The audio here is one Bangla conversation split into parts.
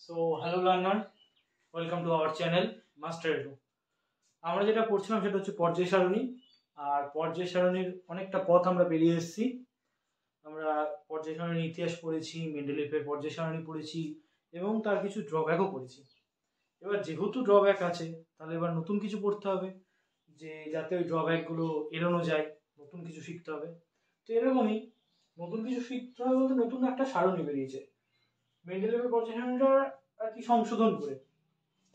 So hello learner, welcome to our channel master edu. আমরা যেটা পড়ছিলাম সেটা হচ্ছে পর্যায় সারণী। আর পর্যায় সারণীর অনেকটা পথ আমরা পেরিয়ে এসেছি। আমরা পর্যায় সারণীর ইতিহাস পড়েছি, মেন্ডেলিফের পর্যায় সারণী পড়েছি এবং তার কিছু ড্রব্যাকও পড়েছি। এবার যেহেতু ড্রব্যাক আছে, তাহলে এবার নতুন কিছু পড়তে হবে, যে যাতে ওই ড্রব্যাকগুলো এড়ানো যায়, নতুন কিছু শিখতে হবে। তো এরকমই নতুন কিছু শিখতে হবে বলতে নতুন একটা সারণী বেরিয়েছে মেন্ডেলিফের পর্যায় সারণীটা আর কি সংশোধন করে,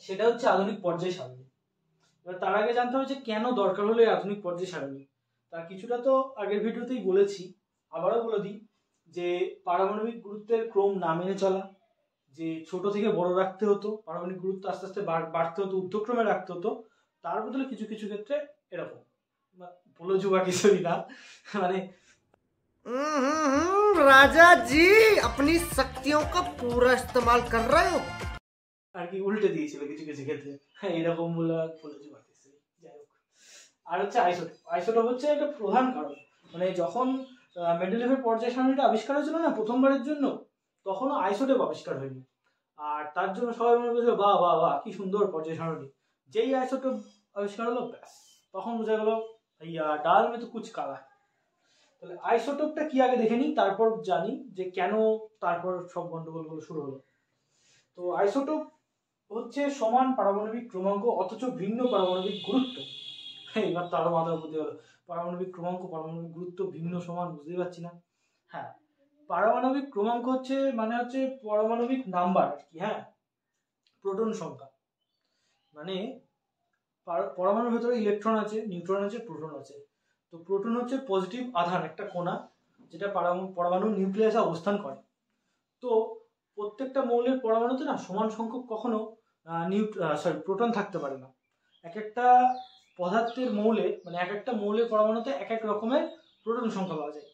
সেটা হচ্ছে আধুনিক পর্যায় সারণী। এবার তার আগে জানতে হবে যে কেন দরকার হলো এই আধুনিক পর্যায় সারণী। তার কিছুটা তো আগের ভিডিওতেই বলেছি, আবারও বলে দিই যে পারমাণবিক গুরুত্বের ক্রম না মেনে চলা, যে ছোট থেকে বড় রাখতে হতো, পারমাণবিক গুরুত্ব আস্তে আস্তে বাড়তে হতো, ঊর্ধ্বক্রমে রাখতে হতো। তার বদলে কিছু কিছু ক্ষেত্রে এরকম বলে যুবা কিছুই না, মানে राजा जी अपनी शक्तियों का पूरा इस्तेमाल कर रहे हो আর কি উল্টে দিয়েছিল কিছু কিছু ক্ষেত্রে। হ্যাঁ, এরকম বলে যুবা কিছু। যাই হোক, আর হচ্ছে আইসোটোপ। আইসোটোপ হচ্ছে একটা প্রধান কারণ। মানে যখন মেন্ডেলিফের পর্যায় সারণীটা আবিষ্কার হয়েছিল না প্রথমবারের জন্য, তখনও আইসোটোপ আবিষ্কার হয়নি। আর তার জন্য সবাই মনে করছিল বাহ বাহ বাহ কি সুন্দর পর্যায় সারণী। যেই আইসোটোপ আবিষ্কার হলো, ব্যাস তখন বোঝা গেল ইয়া ডাল মে তো কুছ কালা। তাহলে আইসোটোপটা কি আগে দেখে নিই, তারপর জানি যে কেন তারপর সব গন্ডগোলগুলো শুরু হলো। তো আইসোটোপ হচ্ছে সমান পারমাণবিক ক্রমাঙ্ক অথচ ভিন্ন পারমাণবিক গুরুত্ব। এবার তারও মাথার উপর দিয়ে হলো পারমাণবিক ক্রমাঙ্ক পারমাণবিক গুরুত্ব ভিন্ন সমান, বুঝতেই পারছি না। হ্যাঁ, পারমাণবিক ক্রমাঙ্ক হচ্ছে মানে হচ্ছে পারমাণবিক নাম্বার আর কি। হ্যাঁ, প্রোটন সংখ্যা মানে পরমাণুর ভেতরে ইলেকট্রন আছে, নিউট্রন আছে, প্রোটন আছে। তো প্রোটন হচ্ছে পজিটিভ আধান, একটা কণা যেটা পরমাণুর নিউক্লিয়াসে অবস্থান করে। তো প্রত্যেকটা মৌলের পরমাণুতে না সমান সংখ্যক কখনো প্রোটন থাকতে পারে না। এক একটা পদার্থের মৌলে মানে এক একটা মৌলের পরমাণুতে এক এক রকমের প্রোটন সংখ্যা পাওয়া যায়।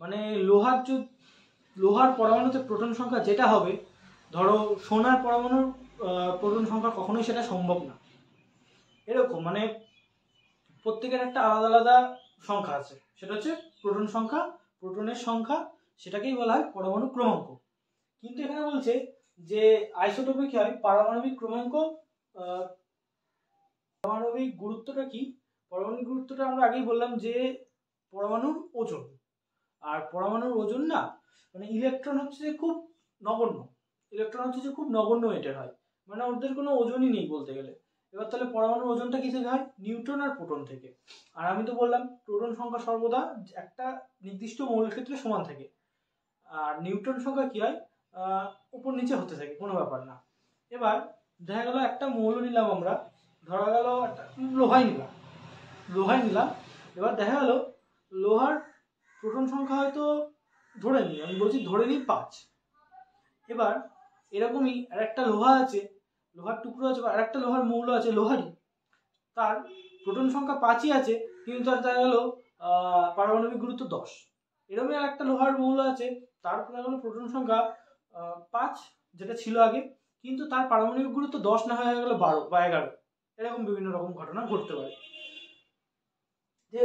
মানে লোহার পরমাণুতে প্রোটন সংখ্যা যেটা হবে, ধরো সোনার পরমাণুর প্রোটন সংখ্যা কখনোই সেটা সম্ভব না। এরকম মানে প্রত্যেকের একটা আলাদা আলাদা সংখ্যা আছে, সেটা হচ্ছে প্রোটন সংখ্যা, প্রোটনের সংখ্যা, সেটাকেই বলা হয় পরমাণু ক্রমাঙ্ক। কিন্তু এখানে বলছে যে আইসোটোপে কি হয়, পারমাণবিক ক্রমাঙ্ক পারমাণবিক গুরুত্বটা কি, পারমাণবিক গুরুত্বটা আমরা আগেই বললাম যে পরমাণুর ওজন। আর পরমাণুর ওজন না মানে ইলেকট্রন হচ্ছে যে খুব নগণ্য, মেটার হয়, মানে ওদের কোনো ওজনই নেই বলতে গেলে। এবার তাহলে পরমাণুর ওজনটা কি থেকে হয়, নিউট্রন আর প্রোটন থেকে। আর আমি তো বললাম প্রোটন সংখ্যা সর্বদা একটা নির্দিষ্ট মৌলের ক্ষেত্রে সমান থাকে, আর নিউট্রন সংখ্যা কি হয় উপর নিচে হতে থাকে, কোনো ব্যাপার না। এবার দেখা গেল একটা মৌল নিলাম আমরা, ধরা গেল একটা লোহাই নিলাম। এবার দেখা গেল লোহার প্রোটন সংখ্যা হয়তো ধরে নিই 5। এবার এরকমই আর একটা লোহা আছে, লোহার টুকরো আছে, আর একটা লোহার মৌল আছে লোহারই, তার প্রোটন সংখ্যা 5ই আছে, কিন্তু তার দেখা গেল পারমাণবিক গুরুত্ব 10। এরকমই আর একটা লোহার মৌল আছে, তার দেখা গেল প্রোটন সংখ্যা 5 যেটা ছিল আগে, কিন্তু তার পারমাণবিক গুরুত্ব 10 না হয়ে গেল 12 বা 11। এরকম বিভিন্ন রকম ঘটনা ঘটতে পারে।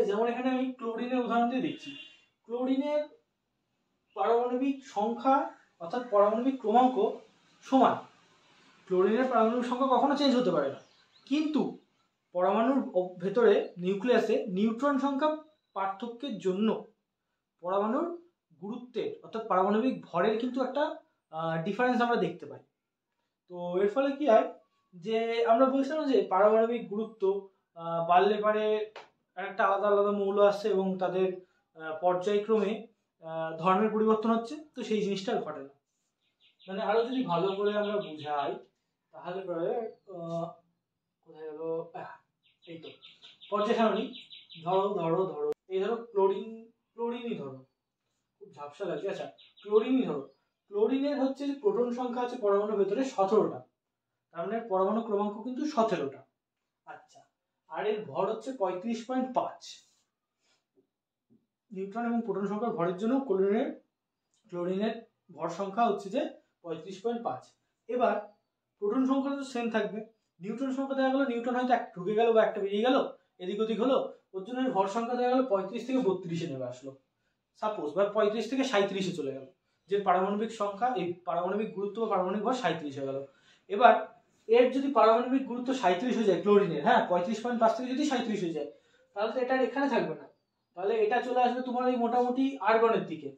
যেমন এখানে আমি ক্লোরিনের উদাহরণ দিয়ে দেখছি। ক্লোরিনের পারমাণবিক সংখ্যা অর্থাৎ পারমাণবিক ক্রমাঙ্ক সমান, ক্লোরিনের পারমাণবিক সংখ্যা কখনো চেঞ্জ হতে পারে না, কিন্তু পরমাণুর ভেতরে নিউক্লিয়াসে নিউট্রন সংখ্যা পার্থক্যের জন্য পরমাণুর গুরুত্বের অর্থাৎ পারমাণবিক ভরের কিন্তু একটা ডিফারেন্স আমরা দেখতে পাই। তো এর ফলে কি হয় যে আমরা বলছিলাম যে পারমাণবিক গুরুত্ব বাড়লে পারে একটা আলাদা আলাদা মৌল আসছে এবং তাদের পর্যায়ক্রমে ধর্মের পরিবর্তন হচ্ছে। তো সেই জিনিসটা ঘটে না। মানে আরো যদি ভালো করে আমরা বুঝাই তাহলে পরে কোথায় গেল, এই তো পর্যায় সারণী। ধরো এই ধরো ক্লোরিনই ধরো, খুব ঝাপসা লাগছে। আচ্ছা, ক্লোরিনই ধরো, ক্লোরিনের হচ্ছে যে প্রোটন সংখ্যা আছে পরমাণুর ভেতরে 17টা, তার মানে পরমাণু ক্রমাঙ্ক কিন্তু 17টা। আচ্ছা, আর এর ভর হচ্ছে 35.5। নিউট্রন এবং প্রোটন সংখ্যার ভরের জন্য ক্লোরিনের ভর সংখ্যা হচ্ছে যে 35.5। এবার প্রোটন সংখ্যা তো সেম থাকবে, নিউট্রন সংখ্যা দেখা গেল নিউট্রন হয়তো একটা ঢুকে গেল বা একটা বেরিয়ে গেল, এদিক ওদিক হলো, ওর জন্য ভর সংখ্যা দেখা গেল 35 থেকে 32 নেমে আসলো সাপোজ, বা 35 থেকে 37 চলে গেল, যে পারমাণবিক সংখ্যা, এই পারমাণবিক গুরুত্ব বা পারমাণবিক ভর 37 হয়ে গেল। এবার এর যদি পারমাণবিক গুরুত্ব 37 হয়ে যায় ক্লোরিনের, হ্যাঁ 35.5 থেকে যদি 37 হয়ে যায়, তাহলে তো এটা এখানে থাকবে না, তাহলে এটা চলে আসবে তোমার এই মোটামুটি আর্গনের দিকে,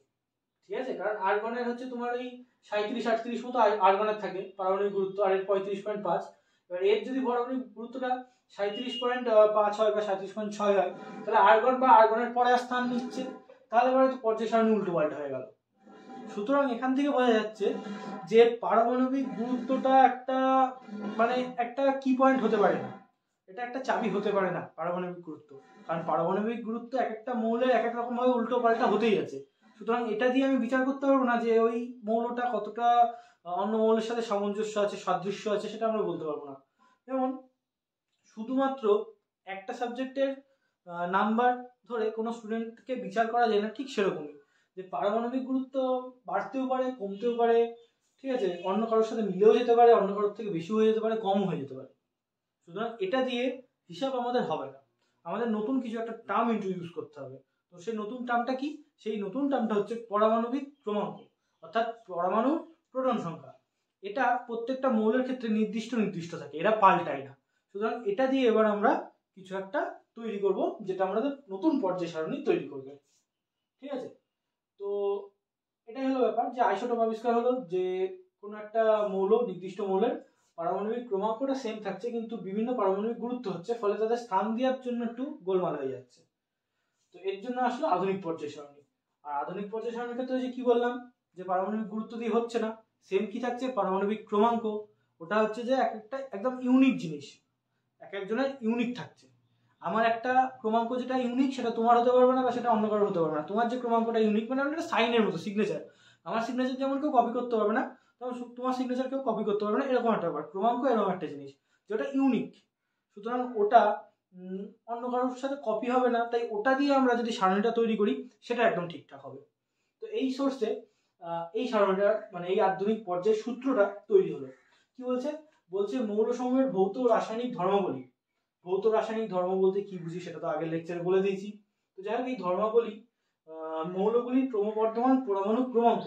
ঠিক আছে? কারণ আর্গনের হচ্ছে তোমার এই 37-38 মতো আর্গনের থাকে পারমাণবিক গুরুত্ব, আর এর 35.5। এবার এর যদি পারমাণবিক গুরুত্বটা 37.5 হয় বা 37.6 হয়, তাহলে আর্গন বা আর্গনের পরে স্থান নিচ্ছে, তাহলে এবার পর্যায় সারণী উল্টো পাল্টা হয়ে গেল। সুতরাং এখান থেকে বোঝা যাচ্ছে যে পারমাণবিক গুরুত্বটা একটা মানে একটা কি পয়েন্ট হতে পারে না, এটা একটা চাবি হতে পারে না পারমাণবিক গুরুত্ব, কারণ পারমাণবিক গুরুত্ব এক একটা মৌলের এক এক রকম ভাবে উল্টো পাল্টা হতেই আছে। সুতরাং এটা দিয়ে আমি বিচার করতে পারবো না যে ওই মৌলটা কতটা অন্য মৌলের সাথে সামঞ্জস্য আছে, সাদৃশ্য আছে, সেটা আমরা বলতে পারবো না। যেমন শুধুমাত্র একটা সাবজেক্টের নাম্বার ধরে কোনো স্টুডেন্টকে বিচার করা যায় না, ঠিক সেরকমই যে পারমাণবিক গুরুত্ব বাড়তেও পারে, কমতেও পারে, ঠিক আছে? অন্য কারোর সাথে মিলেও যেতে পারে, অন্য কারোর থেকে বেশি হয়ে যেতে পারে, কম হয়ে যেতে পারে। সুতরাং এটা দিয়ে হিসাব আমাদের হবে না, আমাদের নতুন কিছু একটা টার্ম ইন্ট্রোডিউস করতে হবে। তো সেই নতুন টার্মটা কি? সেই নতুন টার্মটা হচ্ছে পারমাণবিক ক্রমাঙ্ক, অর্থাৎ পরমাণুর প্রোটন সংখ্যা। এটা প্রত্যেকটা মৌলের ক্ষেত্রে নির্দিষ্ট থাকে, এরা পাল্টায় না। সুতরাং এটা দিয়ে এবার আমরা কিছু একটা তৈরি করব, যেটা আমাদের নতুন পর্যায় সারণী তৈরি করবে, ঠিক আছে? তো এটাই হলো ব্যাপার, যে আইসোটোপ আবিষ্কার হলো যে কোনো একটা মৌল, নির্দিষ্ট মৌলের পারমাণবিক ক্রমাঙ্কটা সেম থাকছে, কিন্তু বিভিন্ন পারমাণবিক গুরুত্ব হচ্ছে, ফলে তাদের স্থান দেওয়ার জন্য একটু গোলমাল হয়ে যাচ্ছে। তো এর জন্য আসলে আধুনিক পর্যায় সারণী। আর আধুনিক পর্যায় সারণীর ক্ষেত্রে যে কি বললাম, যে পারমাণবিক গুরুত্ব দিয়ে হচ্ছে না, সেম কি থাকছে পারমাণবিক ক্রমাঙ্ক, ওটা হচ্ছে যে এক একটা একদম ইউনিক জিনিস, এক একজনের ইউনিক থাকছে। আমার একটা ক্রমাঙ্ক যেটা ইউনিক সেটা তোমার হতে পারবে না, বা সেটা অন্য কারোর হতে পারবে না। তোমার যে ক্রমাঙ্কটা ইউনিক মানে একটা সাইনের মতো, সিগনেচার। আমার সিগনেচার যেমন কেউ কপি করতে পারবে না, তেমন তোমার সিগনেচার কেউ কপি করতে পারবে না, এরকম একটা ব্যাপার। ক্রমাঙ্ক এরকম একটা জিনিস যেটা ইউনিক, সুতরাং ওটা অন্য কারোর সাথে কপি হবে না, তাই ওটা দিয়ে আমরা যদি সারণীটা তৈরি করি সেটা একদম ঠিকঠাক হবে। তো এই সোর্সে এই সারণীটা মানে এই আধুনিক পর্যায়ের সূত্রটা তৈরি হলো। কি বলছে? বলছে মৌলসমূহের ভৌত রাসায়নিক ধর্মাবলী। ভৌত রাসায়নিক ধর্ম বলতে কি বুঝি সেটা তো আগের লেকচারে বলে দিয়েছি। তো যাই হোক, এই ধর্মাবলী মৌলগুলির ক্রমবর্ধমান পরমাণু ক্রমাঙ্ক,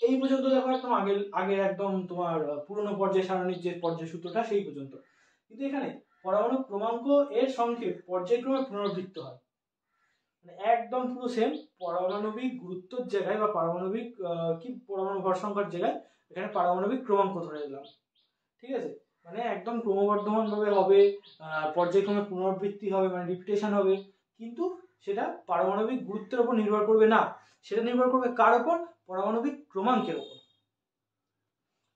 এই পর্যন্ত দেখো একদম আগের একদম তোমার পুরনো পর্যায় সারণীর যে পর্যায় সূত্রটা সেই পর্যন্ত। কিন্তু এখানে পরমাণু ক্রমাঙ্ক এর সংকেত পর্যায়ক্রমে পুনরাবৃত্ত হয়, মানে একদম পুরো সেম পারমাণবিক গুরুত্বের জায়গায় বা পারমাণবিক কি পরমাণু ভর সংখ্যার জায়গায় এখানে পারমাণবিক ক্রমাঙ্ক ধরে দিলাম, ঠিক আছে? মানে একদম ক্রমবর্ধমান ভাবে হবে, পর্যায়ক্রমে পুনরাবৃত্তি হবে, মানে রিপিটেশন হবে, কিন্তু সেটা পারমাণবিক গুরুত্বের উপর নির্ভর করবে না, সেটা নির্ভর করবে কার উপর? পারমাণবিক ক্রমাঙ্কের উপর।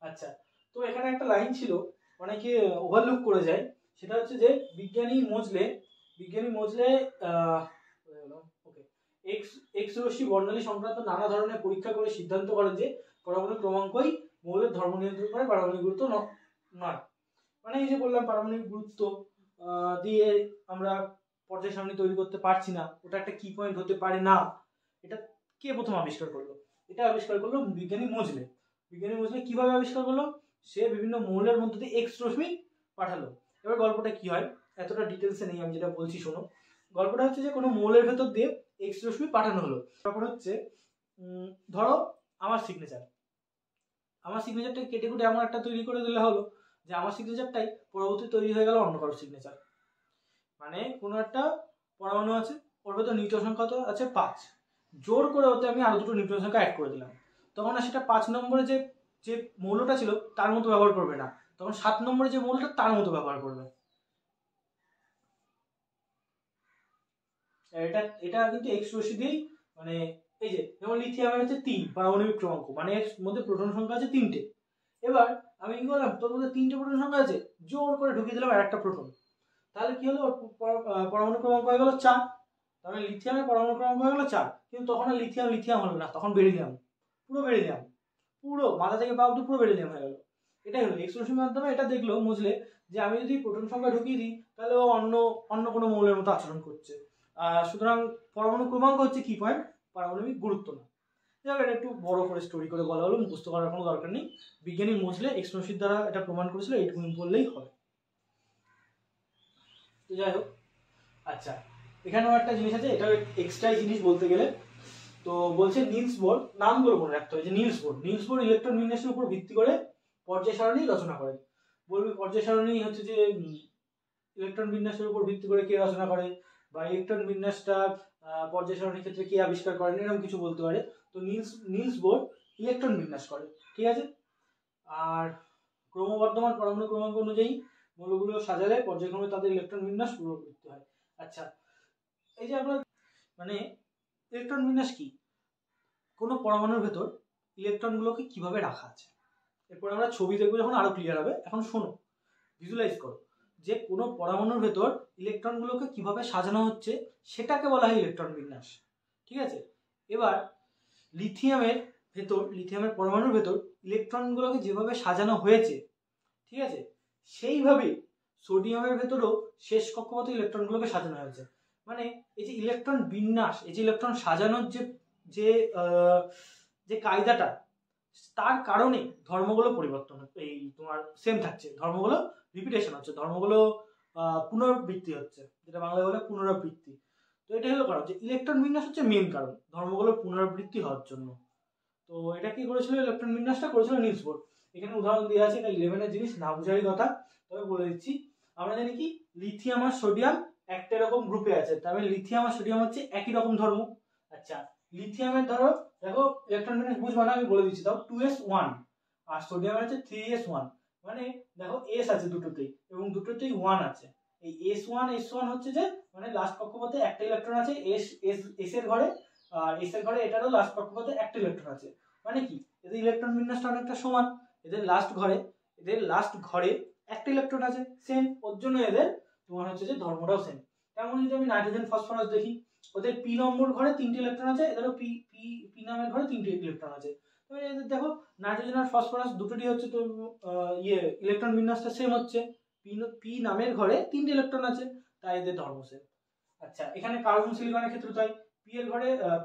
আচ্ছা, তো এখানে একটা লাইন ছিল অনেকে ওভারলুক করে যায়, সেটা হচ্ছে যে বিজ্ঞানী মোজলে এক্স রশ্মি বর্ণালী সংক্রান্ত নানা ধরনের পরীক্ষা করে সিদ্ধান্ত করেন যে পারমাণবিক ক্রমাঙ্কই মৌলের ধর্ম নিয়ন্ত্রণ করে, পারমাণবিক গুরুত্ব নয়। মানে এই যে বললাম পারমাণবিক গুরুত্ব দিয়ে আমরা পর্যায় সারণী তৈরি করতে পারছি না, ওটা একটা কি পয়েন্ট হতে পারে না। এটা কে প্রথম আবিষ্কার করলো? এটা আবিষ্কার করলো বিজ্ঞানী মোজলে। বিজ্ঞানী মোজলে কিভাবে আবিষ্কার করলো? সে বিভিন্ন মৌলের মধ্যে দিয়ে এক্স রশ্মি পাঠালো। এবার গল্পটা কি হয়, এতটা ডিটেলসে নেই, আমি যেটা বলছি শোনো। গল্পটা হচ্ছে যে কোনো মৌলের ভেতর দিয়ে এক্স রশ্মি পাঠানো হলো। তারপর হচ্ছে ধরো আমার সিগনেচারটা কেটে কুটে এমন একটা তৈরি করে দিলে হলো যে আমার সিগনেচারটাই পরবর্তী তৈরি হয়ে গেল অন্য কারোর সিগনেচার। মানে কোনো একটা পরমাণু আছে, ওর ভেতর নিউট্রন সংখ্যা তো আছে 5, জোর করে ওতে আমি আরো দুটো নিউট্রন সংখ্যা অ্যাড করে দিলাম, তখন আর সেটা 5 নম্বরে যে মৌলটা ছিল তার মতো ব্যবহার করবে না, তখন 7 নম্বরে যে মৌলটা তার মতো ব্যবহার করবে। এটা কিন্তু এক্স রশ্মি দিয়েই, মানে এই যে যেমন লিথিয়ামের হচ্ছে 3 পারমাণবিক ক্রমাঙ্ক, মানে এর মধ্যে প্রোটন সংখ্যা আছে 3টে। এবার আমি কি করলাম, তোর মধ্যে 3টে প্রোটন সংখ্যা আছে, জোর করে ঢুকিয়ে দিলাম আরেকটা প্রোটন, তাহলে কি হলো, পরমাণু ক্রমাঙ্ক হয়ে গেল 4। তাহলে লিথিয়ামের পরমাণু ক্রমাঙ্ক হয়ে গেল 4, কিন্তু তখন আর লিথিয়াম হলো না, তখন বেরিলিয়াম, পুরো মাথা থেকে পা অব্দি পুরো বেরিলিয়াম হয়ে গেল। এটাই হলো এক্স রশ্মির মাধ্যমে এটা দেখলো মুজলে যে আমি যদি প্রোটন সংখ্যা ঢুকিয়ে দিই তাহলে ও অন্য কোনো মৌলের মতো আচরণ করছে। সুতরাং পরমাণু ক্রমাঙ্ক হচ্ছে কি পয়েন্ট, পারমাণবিক গুরুত্ব না। যাক, এটা একটু বড় করে স্টোরি করে বলা হলো, মুখস্থ করার কোনো দরকার নেই। বিজ্ঞানী মোজলে এক্স রশ্মির দ্বারা এটা প্রমাণ করেছিল, এইটুকু বললেই হবে। তো যাই হোক, আচ্ছা এখানেও একটা জিনিস আছে, এটা এক্সট্রা জিনিস বলতে গেলে, তো বলছে নিলস বোর, নামগুলো মনে রাখতে হবে যে নিলস বোর ইলেকট্রন বিন্যাসের উপর ভিত্তি করে পর্যায় সারণী রচনা করে। বলবে পর্যায় সারণী হচ্ছে যে ইলেকট্রন বিন্যাসের উপর ভিত্তি করে কে রচনা করে, বা ইলেকট্রন বিন্যাসটা পর্যায় সারণীর ক্ষেত্রে কে আবিষ্কার করেন, এরকম কিছু বলতে পারে। তো নিলস বোর ইলেকট্রন বিন্যাস করে, ঠিক আছে। আর ক্রমবর্ধমান পরমাণু ক্রমাঙ্ক অনুযায়ী মৌলগুলো সাজালে পর্যায়ক্রমে তাদের ইলেকট্রন বিন্যাস পুনরাবৃত্তি হয়। আচ্ছা, এই যে আমরা মানে ইলেকট্রন বিন্যাস কি, কোনো পরমাণুর ভেতর ইলেকট্রনগুলোকে কিভাবে রাখা আছে, এরপর আমরা ছবি দেখবো যখন আরো ক্লিয়ার হবে। এখন শোনো, ভিজুয়ালাইজ করো যে কোনো পরমাণুর ভেতর ইলেকট্রনগুলোকে কিভাবে সাজানো হচ্ছে, সেটাকে বলা হয় ইলেকট্রন বিন্যাস, ঠিক আছে। এবার লিথিয়ামের পরমাণুর ভেতর ইলেকট্রনগুলোকে যেভাবে সাজানো হয়েছে, ঠিক আছে, সেইভাবেই সোডিয়ামের ভেতরেও শেষ কক্ষপথে ইলেকট্রনগুলোকে সাজানো হয়েছে। মানে এই যে ইলেকট্রন বিন্যাস, এই যে ইলেকট্রন সাজানোর যে যে কায়দাটা, তার কারণে ধর্মগুলো পরিবর্তন এই তোমার সেম থাকছে, ধর্মগুলো রিপিটেশন হচ্ছে, ধর্মগুলো পুনরাবৃত্তি হচ্ছে, যেটা বাংলায় বলে পুনরাবৃত্তি। তো এটা হলো কারণ যে ইলেকট্রন বিন্যাস হচ্ছে মেন কারণ ধর্মগুলোর পুনরাবৃত্তি হওয়ার জন্য। তো এটা কি করেছিল, ইলেকট্রন বিন্যাসটা করেছিল নিলস বোর। এখানে উদাহরণ দেওয়া আছে, এটা 11-এর জিনিস, না বুঝারই কথা, তবে বলে দিচ্ছি। আমরা জানি কি লিথিয়াম আর সোডিয়াম একটা এরকম গ্রুপে আছে, তবে লিথিয়াম আর সোডিয়াম হচ্ছে একই রকম ধর্ম। আচ্ছা, লিথিয়ামের ধরো দেখো ইলেকট্রন বিন্যাস বুঝবো না, আমি বলে দিচ্ছি, দাও 2s1, আর সোডিয়ামের হচ্ছে 3s1। মানে দেখো এস আছে দুটোতেই এবং দুটোতেই 1 আছে। এই s1 হচ্ছে যে মানে লাস্ট কক্ষপথে একটা ইলেকট্রন আছে এস এর ঘরে, আর এস এর ঘরে এটারও লাস্ট কক্ষপথে একটা ইলেকট্রন আছে। মানে কি এদের ইলেকট্রন বিন্যাসটা অনেকটা সমান, এদের লাস্ট ঘরে একটা ইলেকট্রন আছে সেম, ওর জন্য এদের তোমার হচ্ছে যে ধর্মটাও সেম। তেমন যদি আমি নাইট্রোজেন ফসফরাস দেখি, ওদের পি নম্বর ঘরে 3টে ইলেকট্রন আছে, এদেরও পি নামের ঘরে 3টে ইলেকট্রন আছে। তবে এদের দেখো নাইট্রোজেন আর ফসফরাস দুটোরই হচ্ছে তো ইলেকট্রন বিন্যাসটা সেম হচ্ছে, পি নামের ঘরে 3টে ইলেকট্রন আছে, তাই এদের ধর্ম সেম। আচ্ছা, এখানে কার্বন সিলিকনের ক্ষেত্রে তাই,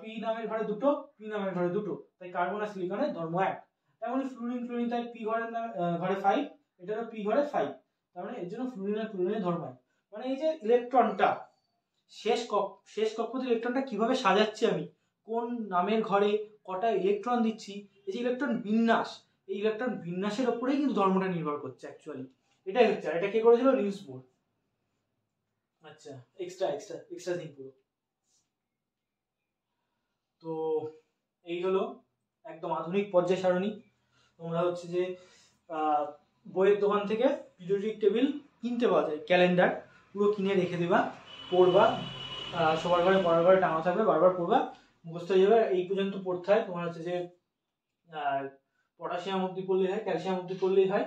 পি নামের ঘরে দুটো, পি নামের ঘরে দুটো, তাই কার্বন আর সিলিকনের ধর্ম এক। তেমনি ফ্লুরিন তাই পি ঘরে 5, এটারও পি ঘরে 5, তার মানে এর জন্য ফ্লুরিন আর ক্লোরিনের ধর্ম এক। মানে এই যে ইলেকট্রনটা শেষ কক্ষপথে ইলেকট্রনটা কিভাবে সাজাচ্ছি আমি, কোন নামের ঘরে কটা ইলেকট্রন দিচ্ছি, এই যে ইলেকট্রন বিন্যাস, এই ইলেকট্রন বিন্যাসের উপরেই কিন্তু ধর্মটা নির্ভর করছে অ্যাকচুয়ালি। এটাই হচ্ছে, আর এটা কে করেছিল, নিলস বোর। আচ্ছা, এক্সট্রা থিং পুরো। তো এই হলো একদম আধুনিক পর্যায় সারণী। তোমরা হচ্ছে যে বইয়ের দোকান থেকে পিরিয়ডিক টেবিল কিনতে পাওয়া যায়, ক্যালেন্ডার পুরো কিনে রেখে দেবা, পড়বা, সবার ঘরে পড়ার ঘরে টাঙানো থাকবে, বারবার পড়বা, মুখস্থ হয়ে যাবে। এই পর্যন্ত পড়তে হয় তোমার হচ্ছে যে পটাশিয়াম অব্দি পড়লেই হয়, ক্যালসিয়াম অব্দি পড়লেই হয়।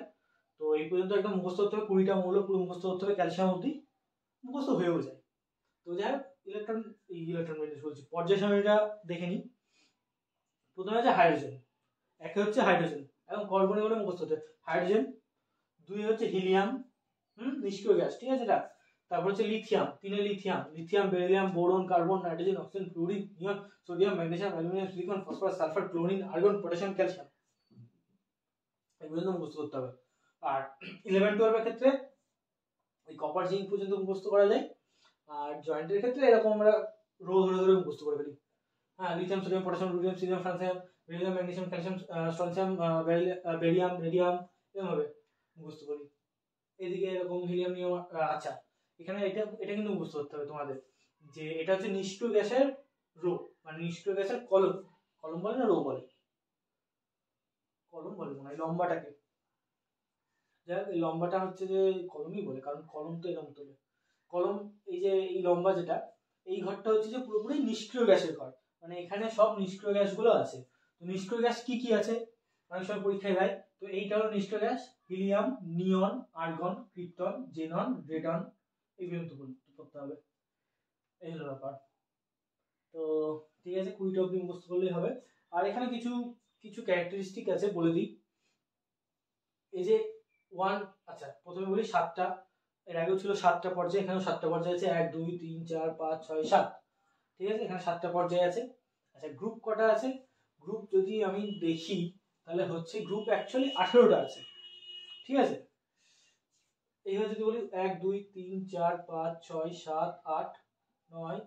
তো এই পর্যন্ত একদম মুখস্থ করতে হবে, 20টা মৌল পুরো মুখস্থ করতে হবে, ক্যালসিয়াম অব্দি মুখস্থ হয়েও যায়। তো যাই হোক, ইলেকট্রন বলছি, পর্যায় সারণীটা দেখে নিই। প্রথমে আছে হাইড্রোজেন, একে হচ্ছে হাইড্রোজেন, এবং কার্বনে বলে মুখস্থ হতে হাইড্রোজেন। 2 হচ্ছে হিলিয়াম, নিষ্ক্রিয় গ্যাস, ঠিক আছে এটা। তারপর হচ্ছে lithium, 3 lithium, beryllium, boron, carbon, nitrogen, oxygen, fluorine, neon, sodium, magnesium, aluminium, silicon, phosphorus, sulphur, chlorine, argon, potassium, calcium, এগুলো তো মুখস্থ করতে হবে। আর 11-12 এর ক্ষেত্রে ওই কপার জিঙ্ক পর্যন্ত মুখস্থ করা যায়। আর জয়েন্টের ক্ষেত্রে এরকম আমরা রো ধরে ধরে মুখস্থ করে ফেলি। হ্যাঁ, লিথিয়াম, সোডিয়াম, পটাশিয়াম, রুডিয়াম, সিলিয়াম, francium, beryllium, magnesium, calcium, strontium, barium, radium, এভাবে মুখস্থ করি। এদিকে এরকম হিলিয়াম, নিয়ম। আচ্ছা, এখানে এটা কিন্তু মুখস্থ করতে হবে তোমাদের, যে এটা হচ্ছে নিষ্ক্রিয় গ্যাসের রো, মানে নিষ্ক্রিয় গ্যাসের কলম বলে না রো বলে, কলম বলে মনে হয় লম্বাটাকে। যাই হোক, এই লম্বাটা হচ্ছে যে কলমই বলে, কারণ কলম তো এরকম তোলে কলম। এই যে এই লম্বা যেটা, এই ঘরটা হচ্ছে যে পুরোপুরি নিষ্ক্রিয় গ্যাসের ঘর, মানে এখানে সব নিষ্ক্রিয় গ্যাসগুলো আছে। তো নিষ্ক্রিয় গ্যাস কি কি আছে অনেক সময় পরীক্ষায় দেয়। তো এইটা হলো নিষ্ক্রিয় গ্যাস, হিলিয়াম, নিয়ন, আর্গন, ক্রিপ্টন, জেনন, রেডন, এগুলো তো করতে হবে। এই হলো ব্যাপার। তো ঠিক আছে, 20টা অব্দি মুখস্থ করলেই হবে। আর এখানে কিছু কিছু ক্যারেক্টারিস্টিক আছে বলে দিই। এই যে আচ্ছা প্রথমে বলি 7টা, এর আগেও ছিল 7টা পর্যায়ে, এখানেও 7টা পর্যায়ে আছে, 1 2 3 4 5 6 7, ঠিক আছে, এখানে 7টা পর্যায়ে আছে। আচ্ছা, গ্রুপ কটা আছে, গ্রুপ যদি আমি দেখি তাহলে হচ্ছে গ্রুপ অ্যাকচুয়ালি 18টা আছে, ঠিক আছে। এইভাবে যদি বলি 1 2 3 4 5 6 7 8 9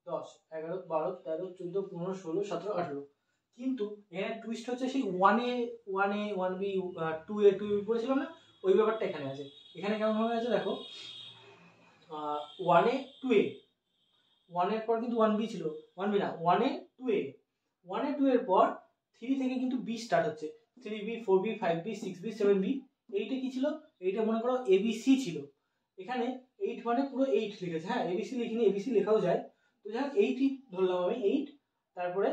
10, 11, 12, 13, 14, 15, 16, 17, 18। কিন্তু এখানে টুইস্ট হচ্ছে সেই 1A 1B 2A 2B পড়েছিলাম না, ওই ব্যাপারটা এখানে আছে। এখানে কেমন ভাবে আছে দেখো, 1A 2A, 1 এর পর কিন্তু 1B ছিল, 1B না 1A 2A, 1A 2 এর পর 3 থেকে কিন্তু B স্টার্ট হচ্ছে, 3B 4B 5B 6B 7B। এইটা কি ছিল, এইটা মনে করো ABC ছিল। এখানে 8 মানে পুরো 8 লিখেছে, হ্যাঁ ABC লিখিনি, ABC লেখাও যায়, তো যাই হোক 8ই ধরলাম আমি 8। তারপরে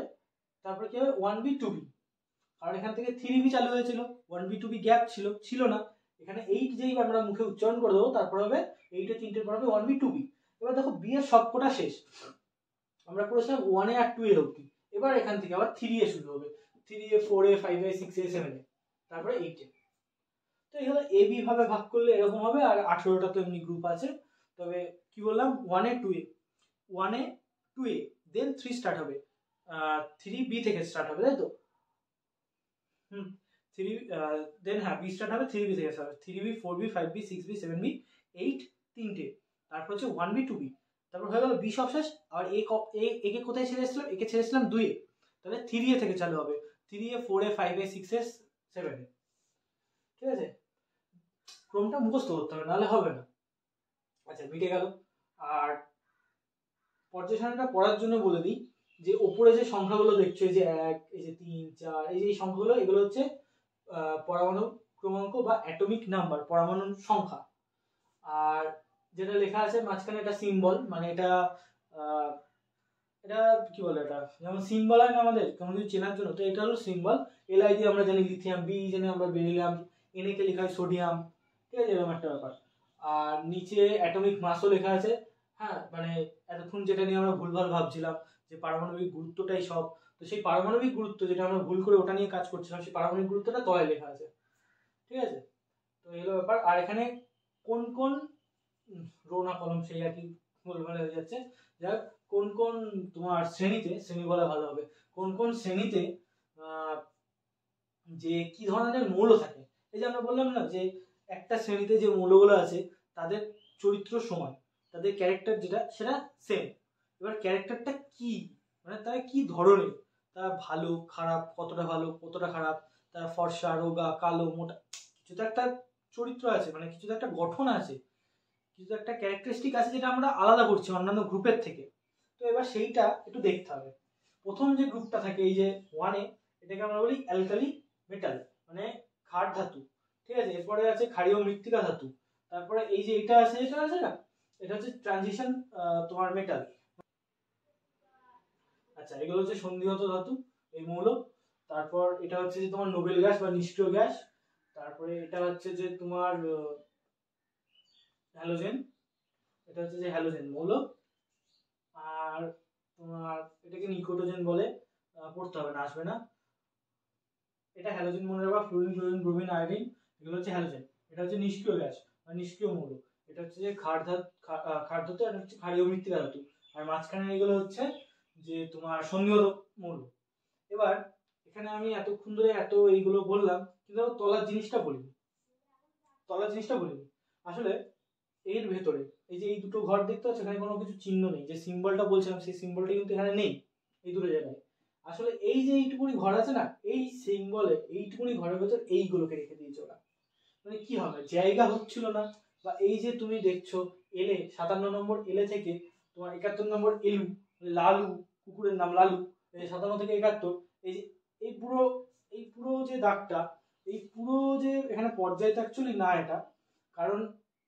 কি হবে 1B 2B, কারণ এখান থেকে 3B চালু হয়েছিল, 1B 2B গ্যাপ ছিল না। এখানে 8 যেই আমরা মুখে উচ্চারণ করে দেবো তারপর হবে 8 এর তিনটের পর হবে 1B 2B। এবার দেখো B এর সবকটা শেষ, আমরা পড়েছিলাম 1A আর 2A অবধি। এবার এখান থেকে আবার 3A শুরু হবে, 3A 4A 5A 6A 7A, তারপরে 8A। তো এই হলো AB ভাবে ভাগ করলে এরকম হবে। আর 18টা তো এমনি গ্রুপ আছে। তবে কি বললাম, 1A 2A, 1A 2A, দেন 3 স্টার্ট হবে, 3B থেকে স্টার্ট হবে, তাই তো? 3 দেন হ্যাঁ B স্টার্ট হবে, 3B থেকে স্টার্ট হবে, 3B 4B 5B 6B 7B 8 তিনটে, তারপর হচ্ছে 1B 2B, তারপর হয়ে গেল B সব শেষ। আর একে কোথায় ছেড়েছিলাম, একে ছেড়েছিলাম 2A, তাহলে 3A থেকে চালু হবে, 3A 4A 5A 6A 7A। ঠিক আছে, ক্রমটা মুখস্থ করতে হবে, নাহলে হবে না। আচ্ছা মিটে গেল। আর পর্যায় সারণীটা পড়ার জন্য বলে দিই যে ওপরে যে সংখ্যাগুলো দেখছো, এই যে 1, এই যে 3, 4, এই যে সংখ্যাগুলো, এগুলো হচ্ছে পরমাণু ক্রমাঙ্ক বা অ্যাটমিক নাম্বার, পরমাণুর সংখ্যা। আর যেটা লেখা আছে মাঝখানে এটা সিম্বল, মানে এটা কি বলে, এটা যেমন সিম্বল হয় না আমাদের কোনো কিছু চেনার জন্য, তো এটা হলো সিম্বল। Li দিয়ে আমরা জানি লিথিয়াম, বি জানি আমরা বেরিলিয়াম, Na কে লেখা হয় সোডিয়াম। ঠিক আছে, এরকম একটা ব্যাপার। আর নিচে অ্যাটমিক মাসও লেখা আছে। হ্যাঁ, মানে এতক্ষণ যেটা নিয়ে আমরা ভুলভাল ভাবছিলাম যে পারমাণবিক গুরুত্বটাই সব, তো সেই পারমাণবিক গুরুত্ব যেটা আমরা ভুল করে ওটা নিয়ে কাজ করছিলাম, সেই পারমাণবিক গুরুত্বটা তলায় লেখা আছে। ঠিক আছে, তো এই হলো ব্যাপার। আর এখানে কোন কোন রো না কলম সেই আর কি ভুলভাল হয়ে যাচ্ছে, যাক কোন কোন তোমার শ্রেণীতে, শ্রেণী বলা ভালো হবে, কোন কোন শ্রেণীতে যে কি ধরনের মৌল থাকে। এই যে আমরা বললাম না যে একটা শ্রেণীতে যে মৌলগুলো আছে তাদের চরিত্র সমান, তাদের ক্যারেক্টার যেটা সেটা সেম। এবার ক্যারেক্টারটা কি, মানে তারা কি ধরনের, তারা ভালো খারাপ, কতটা ভালো কতটা খারাপ, তারা ফর্সা রোগা কালো মোটা, কিছু তো একটা চরিত্র আছে, মানে কিছু তো একটা গঠন আছে, কিছু একটা ক্যারেক্টারিস্টিক আছে যেটা আমরা আলাদা করছি অন্যান্য গ্রুপের থেকে। তো এবার সেইটা একটু দেখতে হবে। প্রথম যে গ্রুপটা থাকে এই যে 1A, এটাকে আমরা বলি অ্যালকালি মেটাল, মানে ক্ষার ধাতু। ঠিক আছে, এরপরে আছে ক্ষারীয় মৃত্তিকা ধাতু। তারপরে এই যে এটা আছে না, এটা হচ্ছে ট্রানজিশন তোমার মেটাল। আচ্ছা, এগুলো হচ্ছে সন্ধিগত ধাতু, এই মৌল। তারপর এটা হচ্ছে যে তোমার নোবেল গ্যাস বা নিষ্ক্রিয় গ্যাস। তারপরে এটা হচ্ছে যে তোমার হ্যালোজেন, এটা হচ্ছে যে হ্যালোজেন মৌল। আর তোমার এটাকে নিকোটোজেন বলে, পড়তে হবে না, আসবে না। এটা হ্যালোজেন মনে রাখবা, ফ্লুরিন ক্লোরিন ব্রোমিন আয়োডিন, এগুলো হচ্ছে হ্যালোজেন। এটা হচ্ছে নিষ্ক্রিয় গ্যাস বা নিষ্ক্রিয় মৌল। এটা হচ্ছে যে ক্ষার ধাতু, এটা হচ্ছে ক্ষারীয় মৃত্তিকা ধাতু। আর মাঝখানে এগুলো হচ্ছে যে তোমার সন্ধিগত মৌল। এবার এখানে আমি এতক্ষণ ধরে এত এইগুলো বললাম, কিন্তু তলার জিনিসটা বলিনি। আসলে এর ভেতরে এই যে এই দুটো ঘর দেখতে পাচ্ছ, এখানে কোনো কিছু চিহ্ন নেই, যে সিম্বলটা বলছিলাম সেই সিম্বলটা কিন্তু এখানে নেই এই দুটো জায়গায়। আসলে এই যে এইটুকুনি ঘর আছে না, এই সিম্বলে এইটুকুনি ঘরের ভেতর এইগুলোকে রেখে দিয়েছে ওরা। মানে কি হবে, জায়গা হচ্ছিল না। বা এই যে তুমি দেখছো এলে 57 নম্বর এলে থেকে তোমার 71 নম্বর এলু, লালু, কুকুরের নাম লালু, 57 থেকে 71, এই যে এই পুরো যে দাগটা, এই পুরো যে এখানে পর্যায়টা অ্যাকচুয়ালি না এটা, কারণ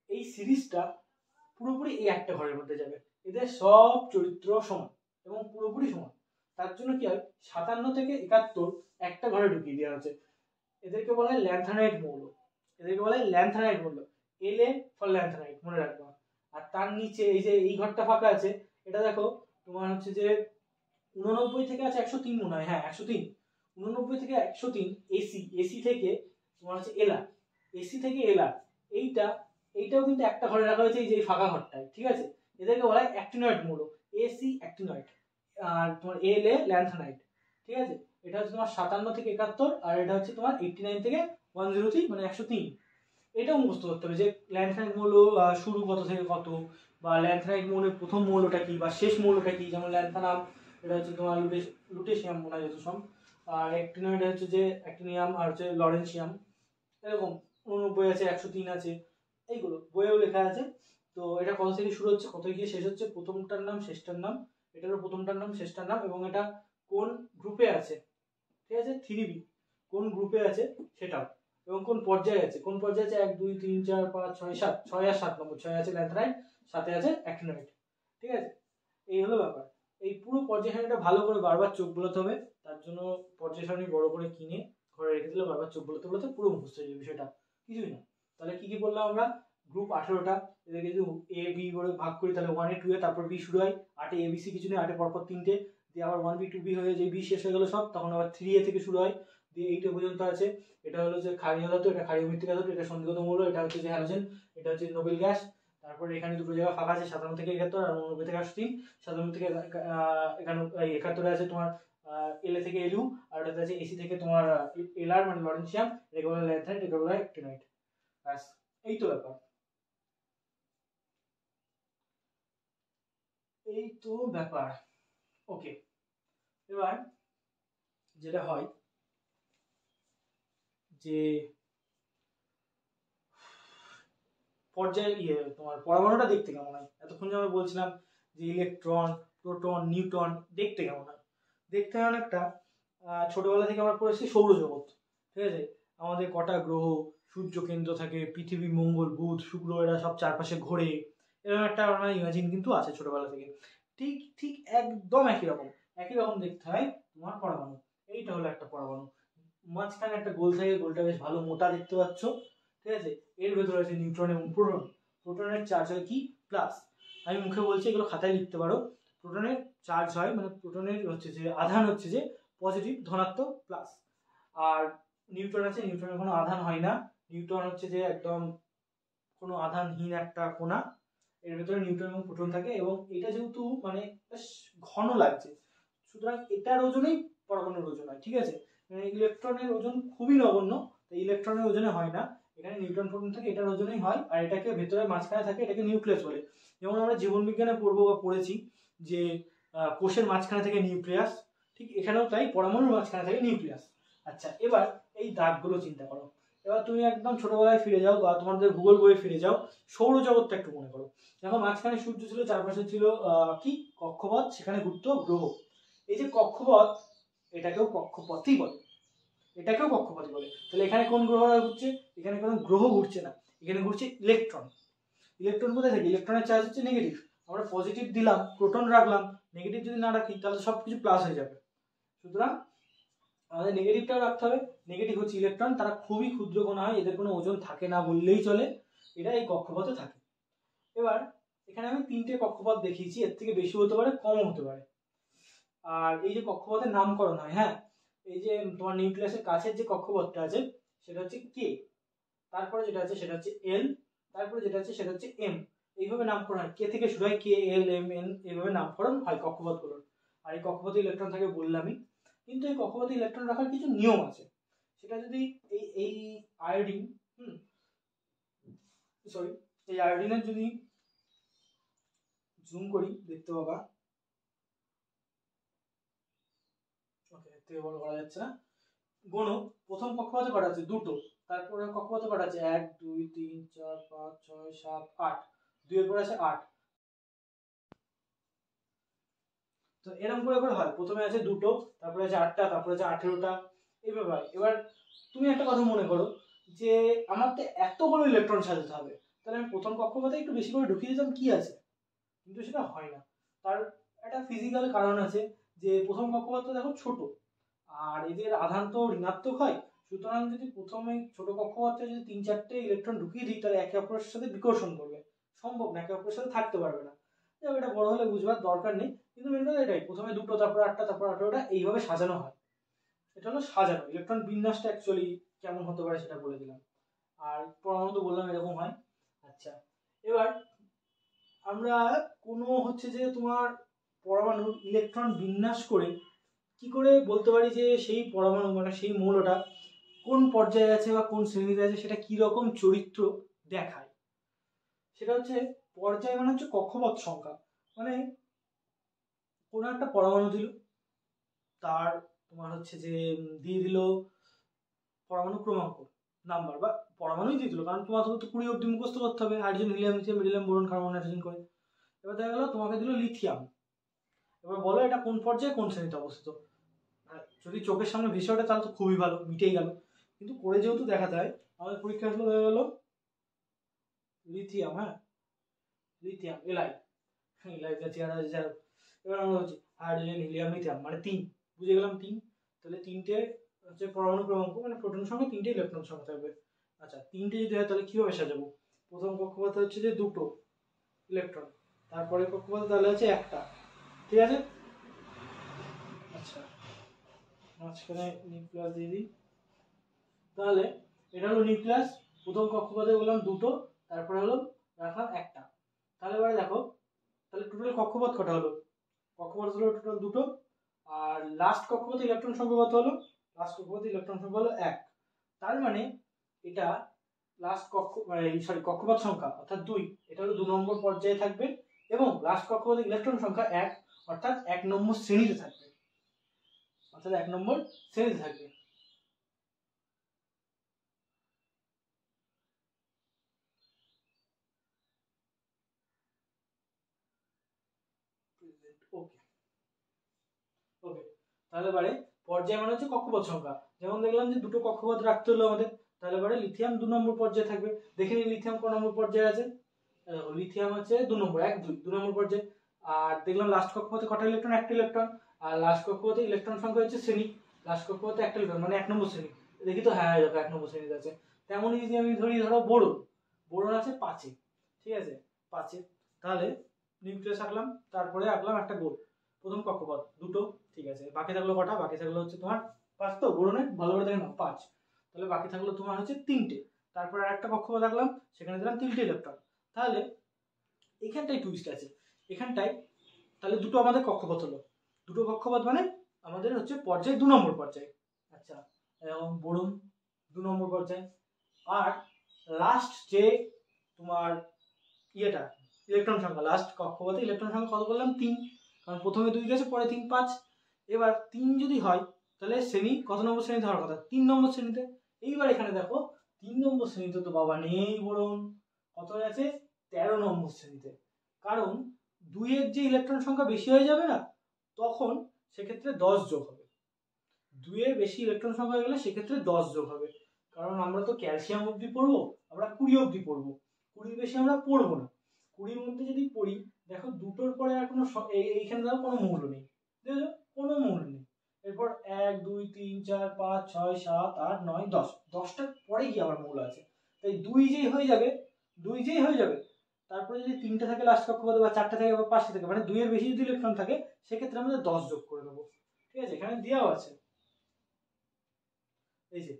এই সিরিজটা পুরোপুরি এই একটা ঘরের মধ্যে যাবে। এদের সব চরিত্র সমান এবং পুরোপুরি সমান। তার জন্য কি হয়, 57 থেকে 71 একটা ঘরে ঢুকিয়ে দেওয়া হচ্ছে। এদেরকে বলা হয় ল্যান্থানাইট মৌল, এলএ ফর ল্যান্থানাইট মনে রাখবা। আর তার নিচে এই যে এই ঘরটা ফাঁকা আছে, এটা দেখো তোমার হচ্ছে যে 89 থেকে আছে 103 মনে হয়, হ্যাঁ 103, 89 থেকে 103 এসি থেকে তোমার হচ্ছে এসি থেকে এইটাও কিন্তু একটা ঘরে রাখা হয়েছে, এই যে ফাঁকা ঘরটায়। ঠিক আছে, এদেরকে বলা হয় অ্যাক্টিনয়েড মৌল, এসি অ্যাক্টিনয়েড। আর তোমার এলএ ল্যান্থানাইট। ঠিক আছে, এটা হচ্ছে তোমার 57 থেকে 71, আর এটা হচ্ছে তোমার 89 থেকে 103 মানে 103। এটাও মুখস্থ করতে হবে যে ল্যান্থানাইট মৌল শুরু কত থেকে কত, বা ল্যান্থানাইট মৌলের প্রথম মৌলটা কি বা শেষ মৌলটা কি, যেমন ল্যান্থানাম এটা হচ্ছে তোমার লুটেশিয়াম মনে হয় যত সব, আর অ্যাক্টিনয়েড হচ্ছে যে অ্যাক্টিনিয়াম আর হচ্ছে লরেন্সিয়াম, এরকম 89 আছে, 103 আছে, এইগুলো বইয়েও লেখা আছে। তো এটা কত থেকে শুরু হচ্ছে কত গিয়ে শেষ হচ্ছে, প্রথমটার নাম শেষটার নাম, এটারও প্রথমটার নাম শেষটার নাম, এবং এটা কোন গ্রুপে আছে, ঠিক আছে 3B কোন গ্রুপে আছে সেটাও, এবং কোন পর্যায়ে আছে, কোন পর্যায়ে আছে 1 2 3 4 5 6 7, 6 আর 7 নম্বর, 6 আছে ল্যান্থানাইট, 7 আছে অ্যাক্টিনয়েড, ঠিক আছে। এই হলো ব্যাপার। এই পুরো পর্যায় সারণীটা ভালো করে বারবার চোখ বোলাতে হবে, তার জন্য পর্যায় সারণী বড় করে কিনে ঘরে রেখে দিলে বারবার চোখ বোলাতে বোলাতে পুরো মুখস্থ হয়ে যাবে বিষয়টা, কিছুই না। তাহলে কি কি বললাম আমরা, গ্রুপ 18টা, এদেরকে যদি A B করে ভাগ করি তাহলে 1 A 2 A তারপর B শুরু হয়, 8 A B C কিছু নেই, 8 পরপর 3টে, দিয়ে আবার 1B 2B হয়ে যে B শেষ হয়ে গেল সব, তখন আবার 3A থেকে শুরু হয়, দিয়ে 8 পর্যন্ত আছে। এটা হলো যে ক্ষারীয় ধাতু, এটা ক্ষারীয় মৃত্তিকা ধাতু, এটা সন্ধিগত মৌল, এটা হচ্ছে যে হ্যালোজেন, এটা হচ্ছে নোবেল গ্যাস। তারপরে এখানে দুটো জায়গা ফাঁকা আছে, 57 থেকে 71 আর 89 থেকে 83, 57 থেকে 71 আছে তোমার এলএ থেকে এলইউ, আর ওটাতে আছে এসি থেকে তোমার এলআর মানে লরেন্সিয়াম, এটাকে বলে ল্যান্থানাইট, এটাকে বলে অ্যাক্টিনাইট। ব্যাস এই তো ব্যাপার, এই তো ব্যাপার। ওকে, এবার যেটা হয় যে পর্যায়ে তোমার পরমাণুটা দেখতে কেমন হয়, এতক্ষণ যে আমরা বলছিলাম যে ইলেকট্রন প্রোটন নিউট্রন দেখতে কেমন হয়, দেখতে হয় অনেকটা ছোটবেলা থেকে আমরা পড়েছি সৌরজগৎ, ঠিক আছে, আমাদের কটা গ্রহ, সূর্য কেন্দ্র থাকে, পৃথিবী মঙ্গল বুধ শুক্র এরা সব চারপাশে ঘোরে, এরকম একটা আমার ইমাজিন কিন্তু আছে ছোটবেলা থেকে। ঠিক ঠিক একদম একই রকম দেখতে হয় তোমার পরমাণু। এইটা হলো একটা পরমাণু, মাঝখানে একটা গোল থাকে, গোলটা বেশ ভালো মোটা দেখতে পাচ্ছ, ঠিক আছে। এর ভেতরে আছে নিউট্রন এবং প্রোটন, প্রোটনের চার্জ হয় কি প্লাস, আমি মুখে বলছি, এগুলো খাতায় লিখতে পারো। প্রোটনের চার্জ হয় মানে প্রোটনের হচ্ছে যে আধান হচ্ছে যে পজিটিভ ধনাত্মক প্লাস, আর নিউট্রন আছে, নিউট্রনের কোনো আধান হয় না, নিউট্রন হচ্ছে যে একদম কোনো আধানহীন একটা কণা, এর ভেতরে নিউট্রন এবং প্রোটন থাকে, এবং এটা যেহেতু মানে বেশ ঘন লাগছে, সুতরাং এটার ওজনেই পরমাণুর ওজন হয়, ঠিক আছে। মানে ইলেকট্রনের ওজন খুবই নগণ্য, তাই ইলেকট্রনের ওজনে হয় না, এখানে নিউট্রন প্রোটন থাকে, এটার ওজনেই হয়, আর এটাকে ভেতরে মাঝখানে থাকে, এটাকে নিউক্লিয়াস বলে। যেমন আমরা জীবন বিজ্ঞানে পড়বো বা পড়েছি যে কোষের মাঝখানে থেকে নিউক্লিয়াস, ঠিক এখানেও তাই, পরমাণুর মাঝখানে থাকে নিউক্লিয়াস। আচ্ছা, এবার এই দাগগুলো চিন্তা করো, এবার তুমি একদম ছোটবেলায় ফিরে যাও বা তোমাদের ভূগোল বইয়ে ফিরে যাও, সৌরজগৎটা একটু মনে করো। দেখো মাঝখানে সূর্য ছিল, চারপাশে ছিল কি কক্ষপথ, সেখানে ঘুরতো গ্রহ। এই যে কক্ষপথ, এটাকেও কক্ষপথই বলে, এটাকেও কক্ষপথই বলে। তাহলে এখানে কোন গ্রহটা ঘুরছে, এখানে কোনো গ্রহ ঘুরছে না, এখানে ঘুরছে ইলেকট্রন। ইলেকট্রন কোথায় থাকে, ইলেকট্রনের চার্জ হচ্ছে নেগেটিভ, আমরা পজিটিভ দিলাম, প্রোটন রাখলাম, নেগেটিভ যদি না রাখি তাহলে সবকিছু প্লাস হয়ে যাবে, সুতরাং আমাদের নেগেটিভটাও রাখতে হবে। নেগেটিভ হচ্ছে ইলেকট্রন, তারা খুবই ক্ষুদ্র কণা হয়, এদের কোনো ওজন থাকে না বললেই চলে, এরা এই কক্ষপথে থাকে। এবার এখানে আমি 3টে কক্ষপথ দেখিয়েছি, এর থেকে বেশি হতে পারে কম হতে পারে। আর এই যে কক্ষপথের নামকরণ হয়, হ্যাঁ, এই যে তোমার নিউক্লিয়াসের কাছের যে কক্ষপথটা আছে সেটা হচ্ছে কে, তারপরে যেটা আছে সেটা হচ্ছে এল, তারপরে যেটা আছে সেটা হচ্ছে এম, এইভাবে নামকরণ হয়, কে থেকে শুরু হয়, কে এল এম এন, এইভাবে নামকরণ হয় কক্ষপথগুলোর। আর এই কক্ষপথে ইলেকট্রন থাকে বললামই, কিন্তু এই কক্ষপথে ইলেকট্রন রাখার কিছু নিয়ম আছে, সেটা যদি এই এই আয়োডিন সরি এই আয়োডিনের যদি জুম করি দেখতে পাবা, ওকে এর থেকে বড় করা যাচ্ছে না, গোনো প্রথম কক্ষপথে কটা আছে, দুটো, তারপরে কক্ষপথে কটা আছে 1 2 3 4 5 6 7 8, 2 এর পরে আছে 8। তো এরকম করে করে হয়, প্রথমে আছে দুটো, তারপরে আছে 8টা, তারপরে আছে 18টা, এইভাবে হয়। এবার তুমি একটা কথা মনে করো যে আমার তো এতগুলো ইলেকট্রন সাজাতে হবে, তাহলে আমি প্রথম কক্ষপথে একটু বেশি করে ঢুকিয়ে দিতাম, কি আছে, কিন্তু সেটা হয় না। তার একটা ফিজিক্যাল কারণ আছে, যে প্রথম কক্ষপথটা দেখো ছোট, আর এদের আধান তো ঋণাত্মক হয়, সুতরাং যদি প্রথমে ছোট কক্ষপথে যদি 3-4টে ইলেকট্রন ঢুকিয়ে দিই তাহলে একে অপরের সাথে বিকর্ষণ করবে, সম্ভব না, একে অপরের সাথে থাকতে পারবে না। এটা বড় হলে বুঝবার দরকার নেই, কিন্তু মেন কথা এটাই, প্রথমে দুটো, তারপর 8টা, তারপর 18টা, এইভাবে সাজানো হয়। এটা হলো সাজানো, ইলেকট্রন বিন্যাসটা অ্যাকচুয়ালি কেমন হতে পারে সেটা বলে দিলাম। আর পরমাণু তো বললাম এরকম হয়। আচ্ছা, এবার আমরা কোনো হচ্ছে যে তোমার পরমাণুর ইলেকট্রন বিন্যাস করে কি করে বলতে পারি যে সেই পরমাণু মানে সেই মৌলটা কোন পর্যায়ে আছে বা কোন শ্রেণীতে আছে, সেটা কি রকম চরিত্র দেখায়, সেটা হচ্ছে পর্যায় মানে হচ্ছে কক্ষপথ সংখ্যা, মানে কোনো একটা পরমাণু দিল, তার তোমার হচ্ছে যে দিয়ে দিল পরমাণু ক্রমাঙ্ক নাম্বার, বা পরমাণুই দিয়ে দিল, কারণ তোমার তো 20 অব্দি মুখস্থ করতে হবে, hydrogen helium lithium beryllium boron carbon nitrogen করে। এবার দেখা গেল তোমাকে দিল লিথিয়াম, এবার বলো এটা কোন পর্যায়ে কোন শ্রেণীতে অবস্থিত। যদি চোখের সামনে ভেসে ওঠে তাহলে তো খুবই ভালো, মিটেই গেল, কিন্তু করে যেহেতু দেখাতে হয়, আমাদের পরীক্ষা আসলে দেখা গেল লিথিয়াম, হ্যাঁ লিথিয়াম এলাই চেয়ারা। এবার আমরা হচ্ছে হাইড্রোজেন হিলিয়াম লিথিয়াম মানে 3, বুঝে গেলাম 3, তাহলে 3টে হচ্ছে পরমাণু ক্রমাঙ্ক, মানে প্রোটন সংখ্যা 3টে, ইলেকট্রন সংখ্যা থাকবে। আচ্ছা 3টে যদি হয় তাহলে কিভাবে সাজাবো, প্রথম কক্ষপথে হচ্ছে যে 2টো ইলেকট্রন, তারপরে কক্ষপথে তাহলে হচ্ছে 1টা, ঠিক আছে। আচ্ছা মাঝখানে নিউক্লিয়াস দিয়ে দিই, তাহলে এটা হলো নিউক্লিয়াস, প্রথম কক্ষপথে বললাম 2টো, তারপরে হলো রাখলাম 1টা। তাহলে এবারে দেখো, তাহলে টোটাল কক্ষপথ কটা হলো, কক্ষপথ হলো টোটাল 2টো, আর লাস্ট কক্ষপথে ইলেকট্রন সংখ্যা কত হলো, লাস্ট কক্ষপথে ইলেকট্রন সংখ্যা হলো 1। তার মানে এটা লাস্ট কক্ষপথ সংখ্যা অর্থাৎ 2, এটা হলো 2 নম্বর পর্যায়ে থাকবে, এবং লাস্ট কক্ষপথে ইলেকট্রন সংখ্যা 1 অর্থাৎ 1 নম্বর শ্রেণীতে থাকবে, অর্থাৎ 1 নম্বর শ্রেণীতে থাকবে। ওকে ওকে, তাহলে এবারে পর্যায় মানে হচ্ছে কক্ষপথ সংখ্যা, যেমন দেখলাম যে 2টো কক্ষপথ রাখতে হলো আমাদের, তাহলে এবারে লিথিয়াম 2 নম্বর পর্যায়ে থাকবে। দেখে নিই লিথিয়াম কোন নম্বর পর্যায়ে আছে, লিথিয়াম হচ্ছে 2 নম্বর, 1 2 2 নম্বর পর্যায়ে। আর দেখলাম লাস্ট কক্ষপথে কটা ইলেকট্রন, 1টা ইলেকট্রন, আর লাস্ট কক্ষপথে ইলেকট্রন সংখ্যা হচ্ছে শ্রেণী, লাস্ট কক্ষপথে 1টা ইলেকট্রন মানে 1 নম্বর শ্রেণী। দেখি তো, হ্যাঁ দেখো 1 নম্বর শ্রেণীতে আছে। তেমনই যদি আমি ধরি, ধরো বোরন, বোরন আছে 5-এ, ঠিক আছে 5-এ, তাহলে নিউক্লিয়াস আঁকলাম, তারপরে আঁকলাম একটা গোল, প্রথম কক্ষপথ 2টো, ঠিক আছে, বাকি থাকলো কটা, বাকি থাকলো হচ্ছে তোমার 5, তো বোরনে ভালো করে দেখে নাও 5, তাহলে বাকি থাকলো তোমার হচ্ছে 3টে, তারপরে আরেকটা কক্ষপথ আঁকলাম, সেখানে দিলাম 3টে ইলেকট্রন। তাহলে এখানটাই টুইস্ট আছে, এখানটায় তাহলে 2টো আমাদের কক্ষপথ হলো, 2টো কক্ষপথ মানে আমাদের হচ্ছে পর্যায় 2 নম্বর পর্যায়। আচ্ছা এবং বোরন 2 নম্বর পর্যায়, আর লাস্ট যে তোমার ইয়েটা ইলেকট্রন সংখ্যা, লাস্ট কক্ষপথে ইলেকট্রন সংখ্যা কত করলাম 3, কারণ প্রথমে 2 গেছে, পরে 3 5, এবার 3 যদি হয় তাহলে শ্রেণী কত নম্বর শ্রেণীতে হওয়ার কথা, 3 নম্বর শ্রেণীতে। এইবার এখানে দেখো 3 নম্বর শ্রেণীতে তো বাবা নেই বোরন, কত আছে 13 নম্বর শ্রেণীতে, কারণ 2 এর যে ইলেকট্রন সংখ্যা বেশি হয়ে যাবে না, তখন সেক্ষেত্রে 10 যোগ হবে, 2 এর বেশি ইলেকট্রন সংখ্যা হয়ে গেলে সেক্ষেত্রে 10 যোগ হবে, কারণ আমরা তো ক্যালসিয়াম অবধি পড়বো, আমরা 20 অবধি পড়বো, 20 বেশি আমরা পড়বো না। 20 মধ্যে যদি পড়ি, দেখো 2টোর পরে আর কোনো এইখানে দেখো কোনো মৌল নেই, বুঝেছো, কোনো মৌল নেই। এরপর 1 2 3 4 5 6 7 8 9 10, 10টার পরে কি আবার মৌল আছে, তাই 2 যেই হয়ে যাবে, 2 যেই হয়ে যাবে, তারপরে যদি 3টে থাকে লাস্ট কক্ষপথে, বা 4টে থাকে, বা 5টে থাকে, মানে 2 এর বেশি যদি ইলেকট্রন থাকে, সেক্ষেত্রে আমাদের 10 যোগ করে দেবো, ঠিক আছে, এখানে দেওয়া আছে। এই যে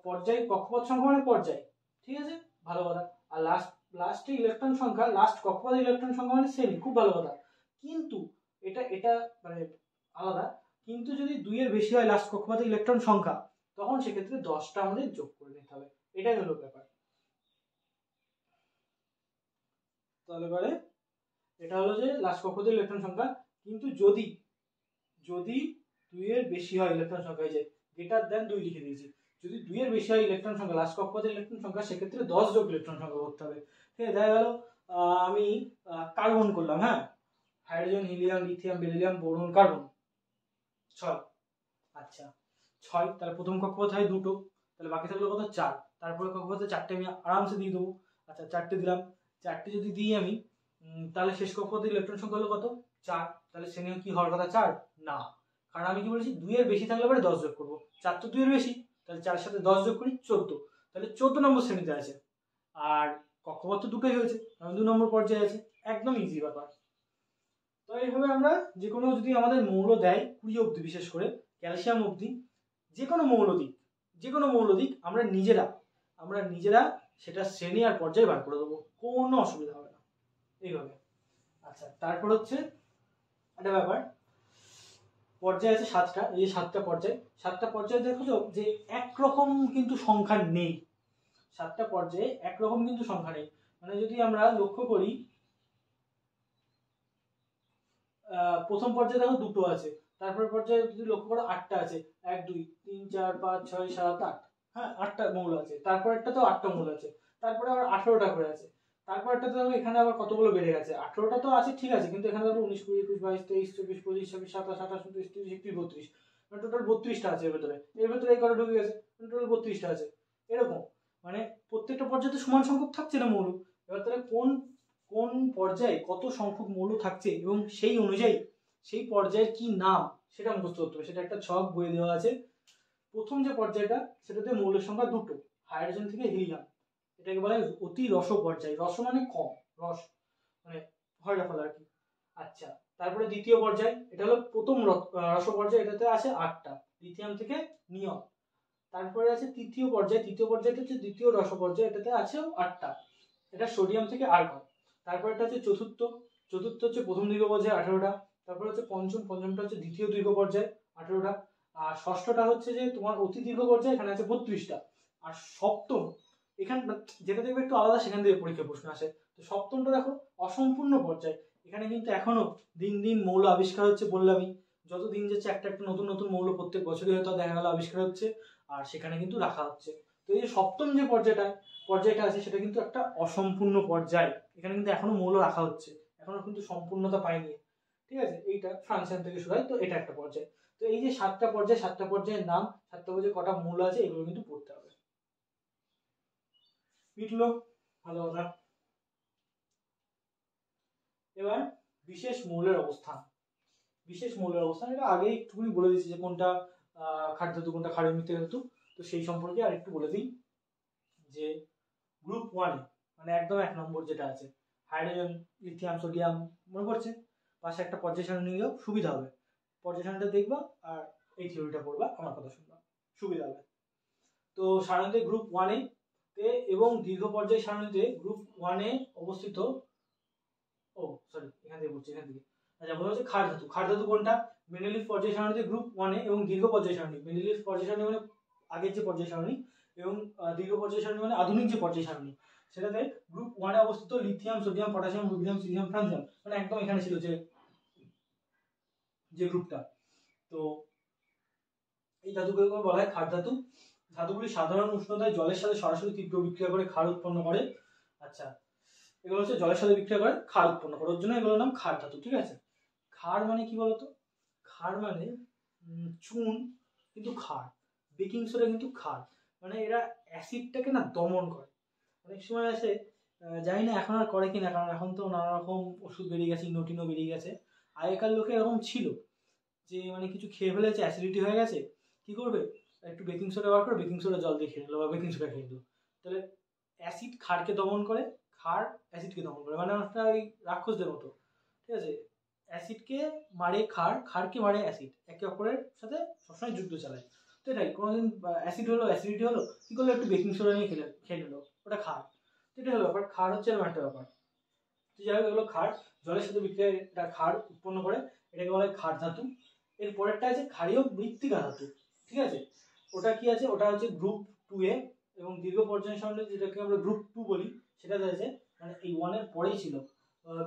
পর্যায় কক্ষপথ সংখ্যা মানে পর্যায়, ঠিক আছে, ভালো কথা। আর লাস্টে ইলেকট্রন সংখ্যা, লাস্ট কক্ষপথে ইলেকট্রন সংখ্যা মানে শ্রেণী, খুব ভালো কথা। কিন্তু এটা মানে আলাদা, কিন্তু যদি 2 এর বেশি হয় লাস্ট কক্ষপথে ইলেকট্রন সংখ্যা, তখন সেক্ষেত্রে 10টা আমাদের যোগ করে নিতে হবে, এটাই হলো ব্যাপার। তাহলে এবারে এটা হলো যে লাস্ট কক্ষপথে ইলেকট্রন সংখ্যা, কিন্তু যদি 2 এর বেশি হয় ইলেকট্রন সংখ্যা, এই যে গ্রেটার দ্যান 2 লিখে দিয়েছি, যদি 2 এর বেশি হয় ইলেকট্রন সংখ্যা, লাস্ট কক্ষপথে ইলেকট্রন সংখ্যা, সেক্ষেত্রে 10 যোগ ইলেকট্রন সংখ্যা করতে হবে, ঠিক আছে। দেখা গেল আমি কার্বন করলাম, হ্যাঁ, hydrogen helium lithium beryllium boron carbon 6, আচ্ছা 6, তাহলে প্রথম কক্ষপথ হয় 2টো, তাহলে বাকি থাকলো কত 4, তারপরে কক্ষপথে 4টে আমি আরামসে দিয়ে দেবো। আচ্ছা 4টে দিলাম, 4টে যদি দিই আমি, তাহলে শেষ কক্ষপথে ইলেকট্রন সংখ্যা হলো কত 4, তাহলে শ্রেণী কি হওয়ার কথা 4 না, কারণ আমি কি বলেছি 2 এর বেশি থাকলে পরে 10 যোগ করবো, 4 তো 2 এর বেশি, তাহলে 4 এর সাথে 10 যোগ করি 14, তাহলে 14 নম্বর শ্রেণীতে আছে, আর কক্ষপথ তো 2টোই হয়েছে, কারণ 2 নম্বর পর্যায়ে আছে, একদম ইজি ব্যাপার। তো এইভাবে আমরা যে কোনো, যদি আমাদের মৌল দেয় 20 অবধি, বিশেষ করে ক্যালসিয়াম অবধি, যে কোনো মৌল দিক আমরা নিজেরা সেটা শ্রেণী আর পর্যায়ে বার করে দেবো, কোনো অসুবিধা হবে না এইভাবে। আচ্ছা তারপর হচ্ছে একটা ব্যাপার, পর্যায় আছে 7টা, এই 7টা পর্যায়, 7টা পর্যায়ে দেখো যে একরকম কিন্তু সংখ্যা নেই, 7টা পর্যায়ে একরকম কিন্তু সংখ্যা নেই, মানে যদি আমরা লক্ষ্য করি প্রথম পর্যায়ে দেখো দুটো আছে, তারপরে পর্যায়ে যদি লক্ষ্য করো 8টা আছে, 1 2 3 4 5 6 7 8, হ্যাঁ 8টা মৌল আছে। তারপর একটা তো 8টা মৌল আছে, তারপরে আবার 18টা করে আছে। তারপর একটা তো এখানে আবার কতগুলো বেড়ে গেছে, 18টা তো আছে ঠিক আছে, কিন্তু এখানে ধরো 19 20 21 22 23 24 25 26 27 28 29 30 31 32, মানে টোটাল 32টা আছে এর ভেতরে এই কটা ঢুকে গেছে, টোটাল 32টা আছে। এরকম মানে প্রত্যেকটা পর্যায়ে সমান সংখ্যক থাকছে না মৌল। এবার তাহলে কোন কোন পর্যায়ে কত সংখ্যক মৌল থাকছে এবং সেই অনুযায়ী সেই পর্যায়ের কি নাম সেটা মুখস্থ করতে হবে। সেটা একটা ছক বইয়ে দেওয়া আছে। প্রথম যে পর্যায়টা সেটাতে মৌলের সংখ্যা দুটো, হাইড্রোজেন থেকে হিলিয়াম, এটাকে বলা হয় অতি রস পর্যায়। রস মানে কম, রস মানে ভয়টা ফেলা আর কি। আচ্ছা, তারপরে দ্বিতীয় পর্যায়, এটা হলো প্রথম রস পর্যায়, এটাতে আছে 8টা, লিথিয়াম থেকে নিয়ন। তারপরে আছে তৃতীয় পর্যায়টা হচ্ছে দ্বিতীয় রস পর্যায়, এটাতে আছে 8টা, এটা সোডিয়াম থেকে আর্গন। তারপর এটা হচ্ছে চতুর্থ হচ্ছে প্রথম দীর্ঘ পর্যায়ে 18টা। তারপর হচ্ছে পঞ্চমটা হচ্ছে দ্বিতীয় দীর্ঘ পর্যায়ে 18টা। আর ষষ্ঠটা হচ্ছে যে তোমার অতি দীর্ঘ পর্যায়ে, এখানে আছে 32টা। আর সপ্তম, এখানে যেটা দেখবে একটু আলাদা, সেখান থেকে পরীক্ষা প্রশ্ন আসে। তো সপ্তমটা দেখো অসম্পূর্ণ পর্যায়, এখানে কিন্তু এখনো দিন দিন মৌল আবিষ্কার হচ্ছে। বললামই যত দিন যাচ্ছে একটা একটা নতুন নতুন মৌল প্রত্যেক বছরই হয়তো দেখা গেল আবিষ্কার হচ্ছে, আর সেখানে কিন্তু রাখা হচ্ছে। তো এই যে সপ্তম যে পর্যায়টা আছে সেটা কিন্তু একটা অসম্পূর্ণ পর্যায়, এখানে কিন্তু এখনো মৌল রাখা হচ্ছে, এখনো কিন্তু সম্পূর্ণতা পায়নি। ঠিক আছে, এইটা ফ্রাকশন থেকে শুরু হয়, তো এটা একটা পর্যায়। তো এই যে 7টা পর্যায়ের নাম, 7টা পর্যায়ে কটা মৌল আছে, এগুলো কিন্তু পড়তে হবে। মিটলো, ভালো কথা। এবার বিশেষ মৌলের অবস্থান। এটা আগে একটুখানি বলে দিচ্ছি যে কোনটা ক্ষার ধাতু, কোনটা ক্ষারীয় মৃত্তিকা ধাতু। তো সেই সম্পর্কে আর একটু বলে দিই যে গ্রুপ 1 মানে একদম 1 নম্বর যেটা আছে, হাইড্রোজেন, লিথিয়াম, সোডিয়াম, মনে পড়ছে? পাশে একটা পর্যায় সারণী নিলেও সুবিধা হবে। পর্যায় সারণীটা দেখবা আর এই থিওরিটা পড়বা, আমার কথা শুনবা, সুবিধা হবে। তো সারণীতে গ্রুপ 1 তে এবং দীর্ঘ পর্যায় সারণীতে গ্রুপ 1 অবস্থিত, এখান থেকে বলছি, এখান থেকে। আচ্ছা, বলা হচ্ছে ক্ষার ধাতু কোনটা? মেন্ডেলিভ পর্যায় সারণীতে গ্রুপ 1 এবং দীর্ঘ পর্যায় সারণী। মেন্ডেলিভ পর্যায় সারণী মানে আগের যে পর্যায় সারণী, এবং দীর্ঘ পর্যায় সারণী মানে আধুনিক যে পর্যায় সারণী। সেটাতে গ্রুপ 1 এ অবস্থিত লিথিয়াম, সোডিয়াম, পটাশিয়াম, রুবিডিয়াম, সিলিয়াম, ফ্রান্সিয়াম, মানে একদম এখানে ছিল যে গ্রুপটা। তো এই ধাতুগুলোকে বলা হয় ক্ষার ধাতু। ধাতুগুলি সাধারণ উষ্ণতায় জলের সাথে সরাসরি তীব্র বিক্রিয়া করে ক্ষার উৎপন্ন করে। আচ্ছা, এগুলো হচ্ছে জলের সাথে বিক্রিয়া করে ক্ষার উৎপন্ন করে, ওর জন্য এগুলোর নাম ক্ষার ধাতু। ঠিক আছে, ক্ষার মানে কি বলতো? ক্ষার মানে চুন কিন্তু ক্ষার, বেকিং সোডা কিন্তু ক্ষার, মানে এরা অ্যাসিডটাকে না দমন করে। অনেক সময় আছে, জানি না এখন আর করে কিনা, কারণ এখন তো নানা রকম ওষুধ বেরিয়ে গেছে, ইনোটিনও বেরিয়ে গেছে। আগেকার লোকে এরকম ছিল যে মানে কিছু খেয়ে ফেলেছে, অ্যাসিডিটি হয়ে গেছে, কি করবে? একটু বেকিং সোডা বার করে বেকিং সোডা জল দিয়ে খেয়ে নিল, বা বেকিং সোডা খেয়ে নিল। তাহলে অ্যাসিড ক্ষারকে দমন করে, ক্ষার অ্যাসিডকে দমন করে, মানে অনেকটা ওই রাক্ষসদের মতো। ঠিক আছে, অ্যাসিডকে মারে ক্ষার, ক্ষারকে মারে অ্যাসিড, একে অপরের সাথে সবসময় যুদ্ধ চালায়। তো এটাই, কোনোদিন অ্যাসিড হলো, অ্যাসিডিটি হলো, কি করলো? একটু বেকিং সোডা নিয়ে খেয়ে নিল, ওটা ক্ষার। তো এটা হলো ব্যাপার, ক্ষার হচ্ছে এরকম একটা ব্যাপার। তো যাই হোক, এগুলো ক্ষার, জলের সাথে বিক্রিয়া এটা ক্ষার উৎপন্ন করে, এটাকে বলা হয় ক্ষার ধাতু। এর পরেরটা আছে ক্ষারীয় মৃত্তিকা ধাতু। ঠিক আছে, ওটা কি আছে? ওটা হচ্ছে গ্রুপ 2 এ, এবং দীর্ঘ পর্যায় সারণী যেটাকে আমরা গ্রুপ 2 বলি, সেটাতে আছে মানে এই 1 এর পরেই ছিল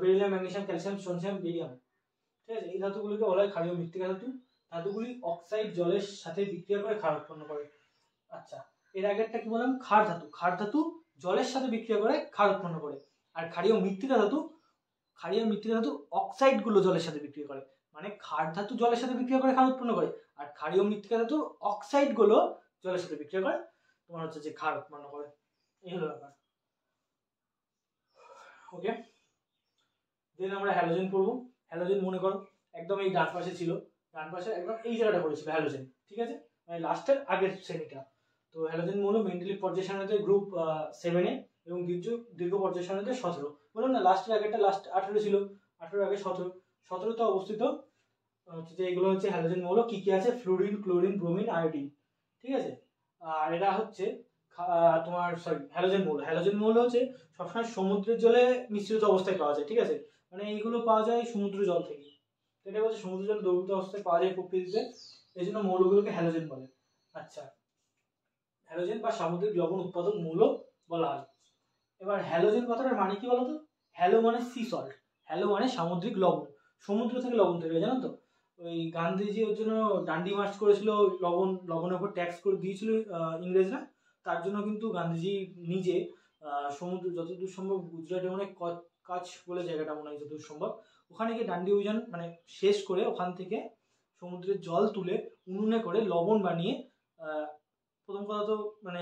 বেরিলিয়াম, ম্যাগনেসিয়াম, ক্যালসিয়াম, স্ট্রোনসিয়াম, বেরিয়াম। ঠিক আছে, এই ধাতুগুলিকে বলা হয় ক্ষারীয় মৃত্তিকা ধাতু। ধাতুগুলি অক্সাইড জলের সাথে বিক্রিয়া করে ক্ষার উৎপন্ন করে। আচ্ছা, এর আগেরটা কি বললাম? ক্ষার ধাতু জলের সাথে বিক্রিয়া করে ক্ষার উৎপন্ন করে। আর ক্ষারীয় মৃত্তিকা ধাতু অক্সাইড গুলো জলের সাথে বিক্রিয়া করে, মানে ক্ষার ধাতু জলের সাথে বিক্রিয়া করে ক্ষার উৎপন্ন করে, আর ক্ষারীয় মৃত্তিকা ধাতু অক্সাইড গুলো জলের সাথে বিক্রিয়া করে তোমার হচ্ছে যে ক্ষার উৎপন্ন করে। এই হলো ব্যাপার। ওকে, দেন আমরা হ্যালোজেন পড়বো। হ্যালোজেন মনে করো একদম এই ডান পাশে ছিল, ডান পাশে একদম এই জায়গাটা পড়েছিল হ্যালোজেন। ঠিক আছে, মানে লাস্টের আগের শ্রেণীটা। তো হ্যালোজেন মৌল মেন্ডেলিভ পর্যায় সারণীতে গ্রুপ 7 এ এবং দীর্ঘ পর্যায় সারণীতে 17। বললাম না লাস্টের আগেরটা লাস্ট 18 ছিল, 18 আগে 17তে অবস্থিত হচ্ছে যে এগুলো হচ্ছে হ্যালোজেন মৌল। কি কি আছে? Fluorine, chlorine, bromine, iodine. ঠিক আছে, আর এটা হচ্ছে তোমার হ্যালোজেন মৌল হচ্ছে সবসময় সমুদ্রের জলে মিশ্রিত অবস্থায় পাওয়া যায়। ঠিক আছে, মানে এইগুলো পাওয়া যায় সমুদ্র জল থেকে। এটা হচ্ছে সমুদ্র জল দ্রবীভূত অবস্থায় পাওয়া যায় প্রকৃতিতে, এই জন্য মৌলগুলোকে হ্যালোজেন বলে। আচ্ছা, হ্যালোজেন বা সামুদ্রিক লবণ উৎপাদক মৌল বলা হয়। এবার হ্যালোজেন কথাটার মানে কি বলতো? হ্যালো মানে সি সল্ট, হ্যালো মানে সামুদ্রিক লবণ, সমুদ্র থেকে লবণ তৈরি হয়, জানো তো? ওই গান্ধীজি ওর জন্য ডান্ডি মার্চ করেছিল, লবণের উপর ট্যাক্স করে দিয়েছিল ইংরেজরা। তার জন্য কিন্তু গান্ধীজি নিজে সমুদ্র, যতদূর সম্ভব গুজরাটে অনেক কাছ বলে জায়গাটা মনে হয় যতদূর সম্ভব, ওখানে গিয়ে ডান্ডি অভিযান মানে শেষ করে ওখান থেকে সমুদ্রের জল তুলে উনুনে করে লবণ বানিয়ে, প্রথম কথা তো মানে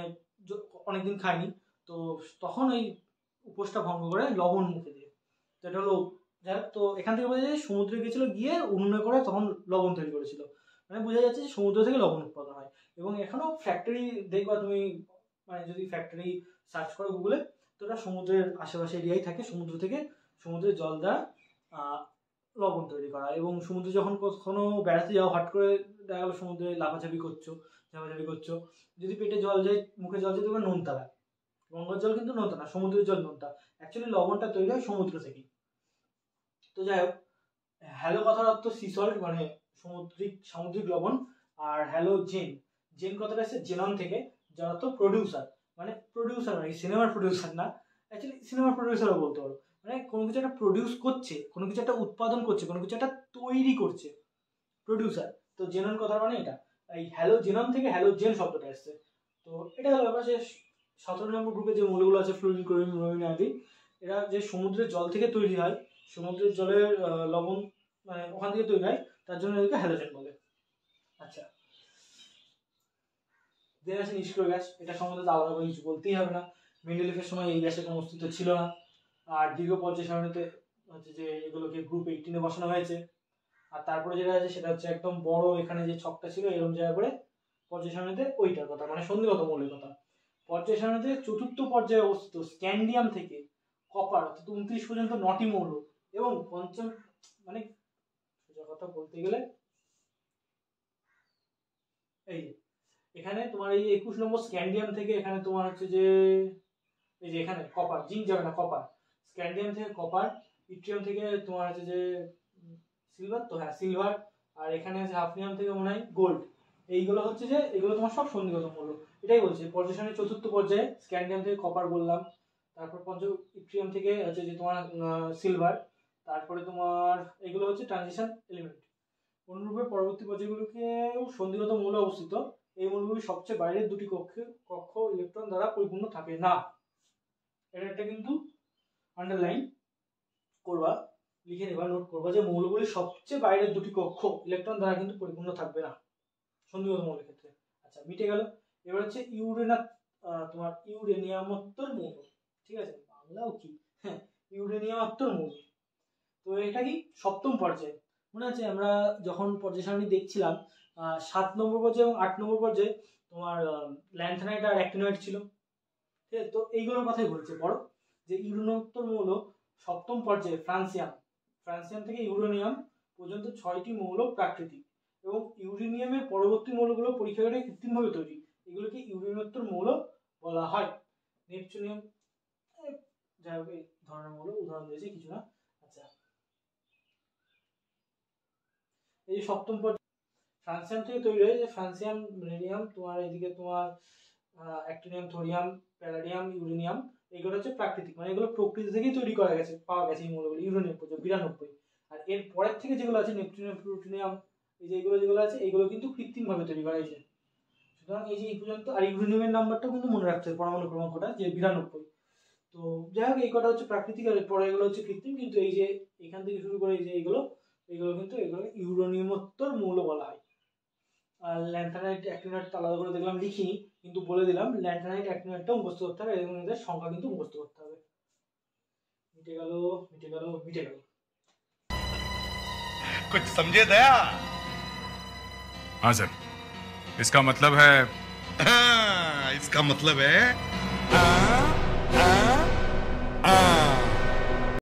অনেকদিন খায়নি, তো তখন ওই উপোসটা ভঙ্গ করে লবণ মুখে দিয়ে, তো এটা হলো যাই। তো এখান থেকে বোঝা যায় সমুদ্রে গেছিল, গিয়ে উনুনে করে তখন লবণ তৈরি করেছিল, মানে বোঝা যাচ্ছে যে সমুদ্র থেকে লবণ উৎপাদন হয়। এবং এখনো ফ্যাক্টরি দেখবা তুমি, মানে যদি ফ্যাক্টরি সার্চ করো গুগলে, তো ওটা সমুদ্রের আশেপাশে এরিয়ায় থাকে, সমুদ্র থেকে সমুদ্রের জল দ্বারা লবণ তৈরি করা। এবং সমুদ্রে যখন কখনো বেড়াতে যাও, হট করে দেখা গেলো সমুদ্রে ঝাপাঝাপি করছো, যদি পেটে জল যায়, মুখে জল যায়, তোমার নোনতা লাগে। গঙ্গার জল কিন্তু নোনতা না, সমুদ্রের জল নোনতা। অ্যাকচুয়ালি লবণটা তৈরি হয় সমুদ্র থেকেই। তো যাই হোক, হ্যালো কথার অর্থ সি সল্ট, মানে সামুদ্রিক লবণ। আর হ্যালো জেন কথাটা এসেছে জেনন থেকে, যার অর্থ প্রডিউসার, মানে সিনেমার প্রডিউসার না, অ্যাকচুয়ালি সিনেমার প্রডিউসারও বলতে পারো, মানে কোনো কিছু একটা প্রডিউস করছে, কোনো কিছু একটা উৎপাদন করছে, কোনো কিছু একটা তৈরি করছে, প্রডিউসার। তো জেনন কথা মানে এটা, এই হ্যালো জেনন থেকে হ্যালো জেন শব্দটা এসছে। তো এটা হলো ব্যাপার যে 17 নম্বর গ্রুপে যে মৌলগুলো আছে, ফ্লোরিন, ক্লোরিন, ব্রোমিন আদি, এরা যে সমুদ্রের জল থেকে তৈরি হয়, সমুদ্রের জলের লবণ মানে ওখান থেকে তৈরি হয়, তার জন্য এদেরকে হ্যালোজেন বলে। আচ্ছা, দেন আছে নিষ্ক্রিয় গ্যাস। এটা সম্বন্ধে তো আলাদা করে কিছু বলতেই হবে না, মেন্ডেলিফের সময় এই গ্যাসের কোনো অস্তিত্ব ছিল না। আর দীর্ঘ পর্যায় সারণীতে হচ্ছে যে এগুলোকে গ্রুপ 18-এ বসানো হয়েছে। আর তারপরে যেটা আছে সেটা হচ্ছে একদম বড়, এখানে যে ছকটা ছিল এরকম জায়গা করে পর্যায় সারণীতে ওইটার কথা, মানে সন্ধিগত মৌলের কথা। পর্যায় সারণীতে চতুর্থ পর্যায়ে অবস্থিত স্ক্যান্ডিয়াম থেকে কপার অর্থাৎ 29 পর্যন্ত 9টি মৌল, এবং পঞ্চম, মানে সোজা কথা বলতে গেলে এই এখানে তোমার এই 21 নম্বর স্ক্যান্ডিয়াম থেকে এখানে তোমার হচ্ছে যে এই যে এখানে কপার, জিঙ্ক যাবে না, কপার, স্ক্যান্ডিয়াম থেকে কপার, ইট্রিয়াম থেকে তোমার হচ্ছে যে সিলভার, তো হ্যাঁ সিলভার, আর এখানে আছে হাফনিয়াম থেকে মনে হয় গোল্ড। এইগুলো হচ্ছে যে এগুলো তোমার সব সন্ধিগত মৌল। এটাই বলছে পর্যায় সারণীর চতুর্থ পর্যায়ে স্ক্যান্ডিয়াম থেকে কপার বললাম, তারপর পঞ্চম ইট্রিয়াম থেকে হচ্ছে যে তোমার সিলভার, তারপরে তোমার এগুলো হচ্ছে ট্রানজিশন এলিমেন্ট। অনুরূপে পরবর্তী পর্যায়গুলোকেও সন্ধিগত মৌল অবস্থিত। এই মৌলগুলি সবচেয়ে বাইরের দুটি কক্ষ ইলেকট্রন দ্বারা পরিপূর্ণ থাকে না। এটা কিন্তু আন্ডারলাইন করবা, লিখে নেবা, নোট করবা যে মৌলগুলি সবচেয়ে বাইরের দুটি কক্ষ ইলেকট্রন দ্বারা কিন্তু পরিপূর্ণ থাকবে না সন্ধিগত মৌলের ক্ষেত্রে। আচ্ছা, মিটে গেল। এবার হচ্ছে তোমার ইউরেনিয়ামোত্তর মৌল, ঠিক আছে, বাংলাও কি, হ্যাঁ ইউরেনিয়ামোত্তর মৌল। তো এটা কি সপ্তম পর্যায়ে, মনে আছে আমরা যখন পর্যায় সারণী দেখছিলাম 7 নম্বর পর্যায়ে এবং 8 নম্বর পর্যায়ে তোমার ল্যান্থানাইট আর অ্যাক্টিনাইট ছিল, ঠিক আছে? তো এইগুলোর কথাই বলছে বড়, যে ইউরেনিয়ামোত্তর মৌল সপ্তম পর্যায়ে ফ্রান্সিয়াম থেকে ইউরেনিয়াম পর্যন্ত 6টি মৌল প্রাকৃতিক, এবং ইউরেনিয়ামের পরবর্তী মৌলগুলো পরীক্ষাগারে কৃত্রিমভাবে তৈরি, এগুলোকে ইউরেনিয়ামোত্তর মৌল বলা হয়। নেপচুনিয়াম, যাই হোক এই ধরনের মৌল উদাহরণ দিয়েছে, কিছু না। আচ্ছা, এই সপ্তম পর্যায়ে ফ্রান্সিয়াম থেকে তৈরি হয়েছে, ফ্রান্সিয়াম, রেডিয়াম, তোমার এদিকে তোমার অ্যাক্টিনিয়াম, থোরিয়াম, প্যালাডিয়াম, ইউরেনিয়াম, এগুলো হচ্ছে প্রাকৃতিক, মানে এগুলো প্রকৃতি থেকেই তৈরি করা গেছে, পাওয়া গেছে এই মৌলগুলো। ইউরেনিয়াম পর্যন্ত 92। আর এর পরের থেকে যেগুলো আছে নেপচুনিয়াম, প্লুটোনিয়াম, এই যে যেগুলো আছে এইগুলো কিন্তু কৃত্রিমভাবে তৈরি করা হয়েছে। সুতরাং এই যে এই পর্যন্ত, আর ইউরেনিয়ামের নাম্বারটাও কিন্তু মনে রাখতে হবে, পরমাণু ক্রমাঙ্কটা যে 92। তো যাই হোক, এই কটা হচ্ছে প্রাকৃতিক, আর পরে এগুলো হচ্ছে কৃত্রিম। কিন্তু এই যে এখান থেকে শুরু করে এই যে এগুলো কিন্তু এগুলো ইউরেনিয়ামোত্তর মৌল বলা হয়। আর ল্যান্থানাইট, অ্যাক্টিনাইট আলাদা করে দেখলাম লিখিনি, কিন্তু বলে দিলাম ল্যান্থানাইট, অ্যাক্টিনাইটটা মুখস্থ করতে হবে, এবং এদের সংখ্যা কিন্তু মুখস্থ করতে হবে। মিটে গেল। कुछ समझे दया? हाँ सर, इसका मतलब है इसका मतलब है